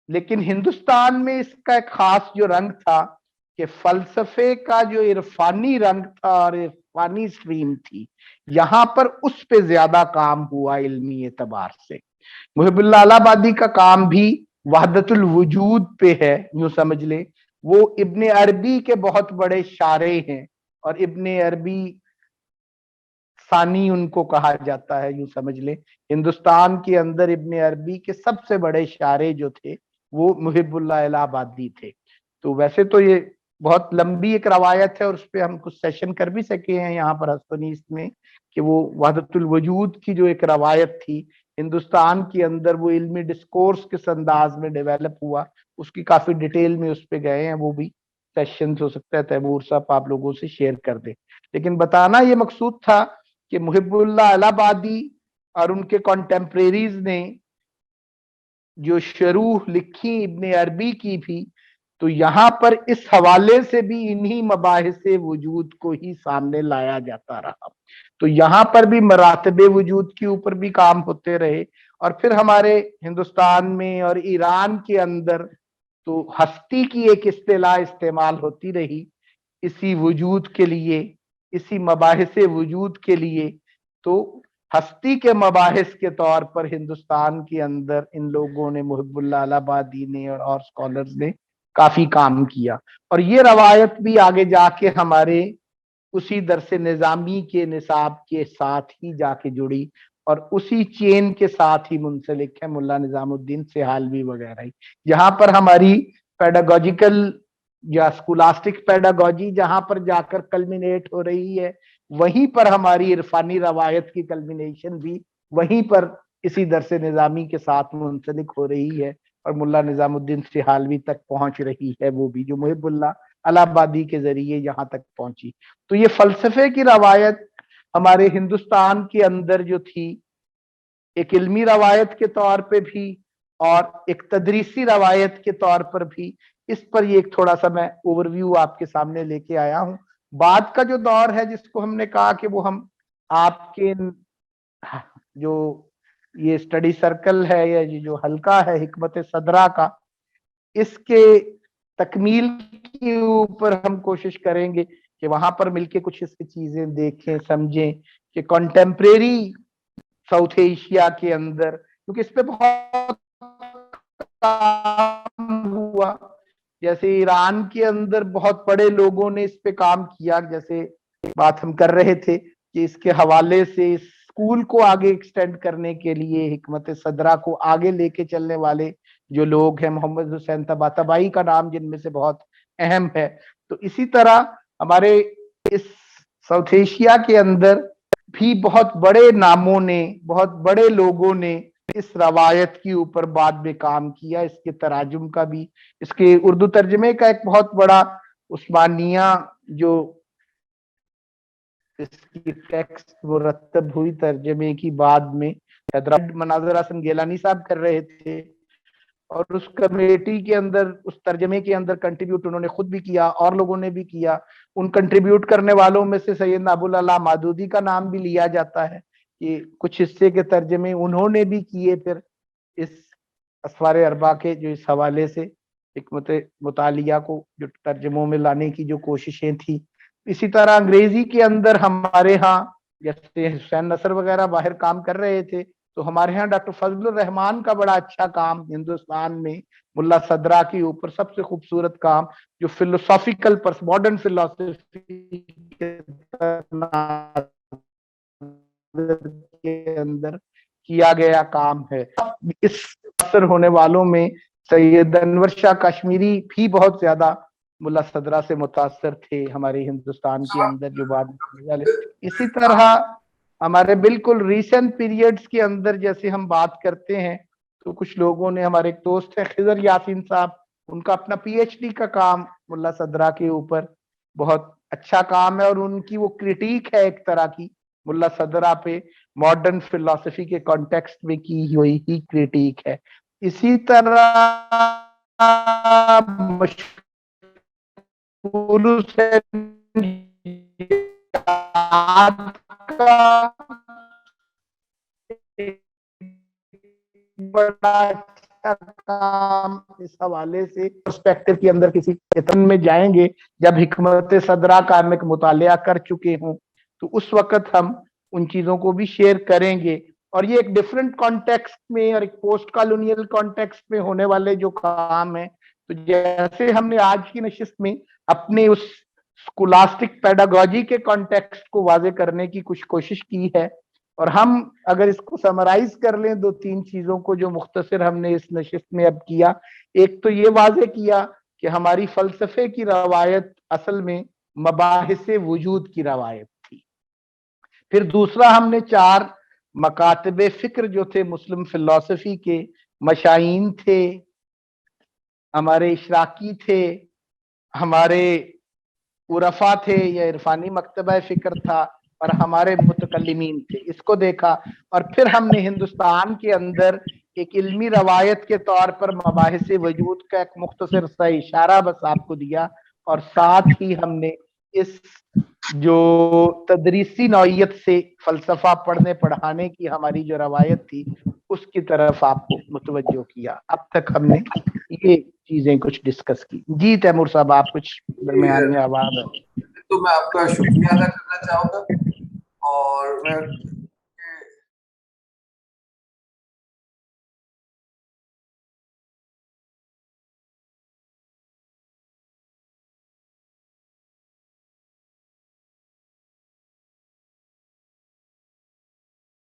लेकिन हिंदुस्तान में इसका एक खास जो रंग था कि फलसफे का जो इरफानी रंग था और इरफानी स्ट्रीम थी, यहाँ पर उस पे ज्यादा काम हुआ इल्मी एतबार से। मुहिबुल्लाह अलाहाबादी का काम भी वहदतुल वजूद पे है, यूं समझ ले। वो इब्ने अरबी के बहुत बड़े शारे हैं और इब्ने अरबी सानी उनको कहा जाता है, यूं समझ ले। हिंदुस्तान के अंदर इब्ने अरबी के सबसे बड़े शारे जो थे वो मुहिबुल्लाह इलाहाबादी थे। तो वैसे तो ये बहुत लंबी एक रवायत है और उस पर हम कुछ सेशन कर भी सके हैं यहाँ पर हस्तनीस में, कि वो वहदतुल वजूद की जो एक रवायत थी हिंदुस्तान के अंदर, वो इल्मी डिस्कोर्स किस अंदाज में डेवलप हुआ, उसकी काफी डिटेल में उस पर गए हैं। वो भी सेशन हो सकता है तैमूर साहब आप लोगों से शेयर कर दे। लेकिन बताना ये मकसूद था कि मुहिबुल्लाह इलाहाबादी और उनके कॉन्टेम्परेरीज ने जो शरूह लिखी इब्ने अरबी की भी, तो यहाँ पर इस हवाले से भी इन्हीं मबाहिस वजूद को ही सामने लाया जाता रहा। तो यहाँ पर भी मरातबे वजूद के ऊपर भी काम होते रहे। और फिर हमारे हिंदुस्तान में और ईरान के अंदर तो हस्ती की एक इस्तिलाह इस्तेमाल होती रही इसी वजूद के लिए, इसी मबाहिस वजूद के लिए। तो हस्ती के मबाहिस के तौर पर हिंदुस्तान के अंदर इन लोगों ने, मुहिबुल्लाह अलाहाबादी ने और स्कॉलर्स ने काफी काम किया। और ये रवायत भी आगे जाके हमारे उसी दरस निजामी के निसाब के साथ ही जाके जुड़ी और उसी चेन के साथ ही मुंसलिक है मुल्ला निजामुद्दीन सेहालवी वगैरह। यहाँ पर हमारी पेडागोजिकल या स्कूलास्टिक पेडागोजी जहां पर जाकर कल्मिनेट हो रही है, वहीं पर हमारी इरफानी रवायत की कल्मिनेशन भी वहीं पर इसी दरस निजामी के साथ मुंसलिक हो रही है और मुल्ला निजामुद्दीन सेहालवी तक पहुंच रही है, वो भी जो मुहिबुल्लाह अलाहाबादी के जरिए यहाँ तक पहुंची। तो ये फलसफे की रवायत हमारे हिंदुस्तान के अंदर जो थी, एक इल्मी रवायत के तौर पे भी और एक तदरीसी रवायत के तौर पर भी, इस पर ये एक थोड़ा सा मैं ओवरव्यू आपके सामने लेके आया हूं। बाद का जो दौर है जिसको हमने कहा कि वो हम आपके जो ये स्टडी सर्कल है या ये जो हल्का है हिकमत सदरा का, इसके तकमील के ऊपर हम कोशिश करेंगे कि वहां पर मिलके कुछ इसकी चीजें देखें, समझें कि कॉन्टेम्परेरी साउथ एशिया के अंदर, क्योंकि इस पे बहुत काम हुआ। जैसे ईरान के अंदर बहुत बड़े लोगों ने इस पे काम किया, जैसे बात हम कर रहे थे कि इसके हवाले से इस स्कूल को आगे एक्सटेंड करने के लिए हिकमत सदरा को आगे लेके चलने वाले जो लोग हैं, मोहम्मद हुसैन तबातबाई का नाम जिनमें से बहुत अहम है। तो इसी तरह हमारे इस साउथ एशिया के अंदर भी बहुत बड़े नामों ने, बहुत बड़े लोगों ने इस रवायत के ऊपर बाद में काम किया। इसके तराजुम का भी, इसके उर्दू तर्जमे का एक बहुत बड़ा उस्मानिया जो इसकी टेक्स्ट मुरतब हुई तर्जमे की बाद में हैदराबाद मनाज़र हसन गेलानी साहब कर रहे थे और उस कमेटी के अंदर, उस तर्जमे के अंदर कंट्रीब्यूट उन्होंने खुद भी किया और लोगों ने भी किया। उन कंट्रीब्यूट करने वालों में से सैयद अबुल अला मादूदी का नाम भी लिया जाता है कि कुछ हिस्से के तर्जमे उन्होंने भी किए। फिर इस असवार अरबा के जो इस हवाले से हिकमत मुतालिया को जो तर्जमों में लाने की जो कोशिशें थी, इसी तरह अंग्रेजी के अंदर हमारे यहाँ जैसे हुसैन नसर वगैरह बाहर काम कर रहे थे, तो हमारे यहाँ डॉक्टर फजलुर रहमान का बड़ा अच्छा काम हिंदुस्तान में मुल्ला सदरा के ऊपर सबसे खूबसूरत काम जो फिलोसॉफिकल मॉडर्न फिलोसफी के अंदर किया गया काम है। इस असर होने वालों में सैयद अनवर शाह कश्मीरी भी बहुत ज्यादा मुल्ला सदरा से मुतासर थे हमारे हिंदुस्तान के अंदर जो बाद में। इसी तरह हमारे बिल्कुल रिसेंट पीरियड्स के अंदर जैसे हम बात करते हैं तो कुछ लोगों ने, हमारे एक दोस्त है खिजर यासीन साहब, उनका अपना पीएचडी का काम मुल्ला सदरा के ऊपर बहुत अच्छा काम है और उनकी वो क्रिटिक है एक तरह की मुल्ला सदरा पे, मॉडर्न फिलॉसफी के कॉन्टेक्स्ट में की हुई ही क्रिटिक है। इसी तरह मशहूर बड़ा अच्छा काम इस हवाले से पर्सपेक्टिव के अंदर किसी चेतन में जाएंगे जब हिकमत सदरा का हम एक मुतालिया कर चुके हों, तो उस वक्त हम उन चीजों को भी शेयर करेंगे। और ये एक डिफरेंट कॉन्टेक्स्ट में और एक पोस्ट कॉलोनियल कॉन्टेक्स्ट में होने वाले जो काम है, तो जैसे हमने आज की नशिस्त में अपने उस स्कूलास्टिक पेडागॉजी के कॉन्टेक्स्ट को वाजे करने की कुछ कोशिश की है, और हम अगर इसको समराइज कर लें दो तीन चीजों को जो मुख्तसर हमने इस नशिस्त में अब किया, एक तो ये वाजे किया कि हमारी फलसफे की रवायत असल में मबाहिसे वजूद की रवायत थी। फिर दूसरा हमने 4 मकातबे फिक्र जो थे मुस्लिम फिलॉसफी के, मशाइन थे, हमारे इशराकी थे, हमारे उरफा थे या इरफानी मकतबा फिक्र था, और हमारे मुतकल्लिमीन थे, इसको देखा। और फिर हमने हिंदुस्तान के अंदर एक इल्मी रवायत के तौर पर मबाहिसे वजूद का एक मुख्तसर सा इशारा बस आपको दिया, और साथ ही हमने इस जो तदरीसी नौइयत से फलसफा पढ़ने पढ़ाने की हमारी जो रवायत थी उसकी तरफ आपको मुतवज्जो किया। अब तक हमने ये चीजें कुछ डिस्कस की। जी तैमूर साहब, आप कुछ दरमियान में आवाज है तो मैं आपका शुक्रिया अदा करना चाहूँगा, और मैं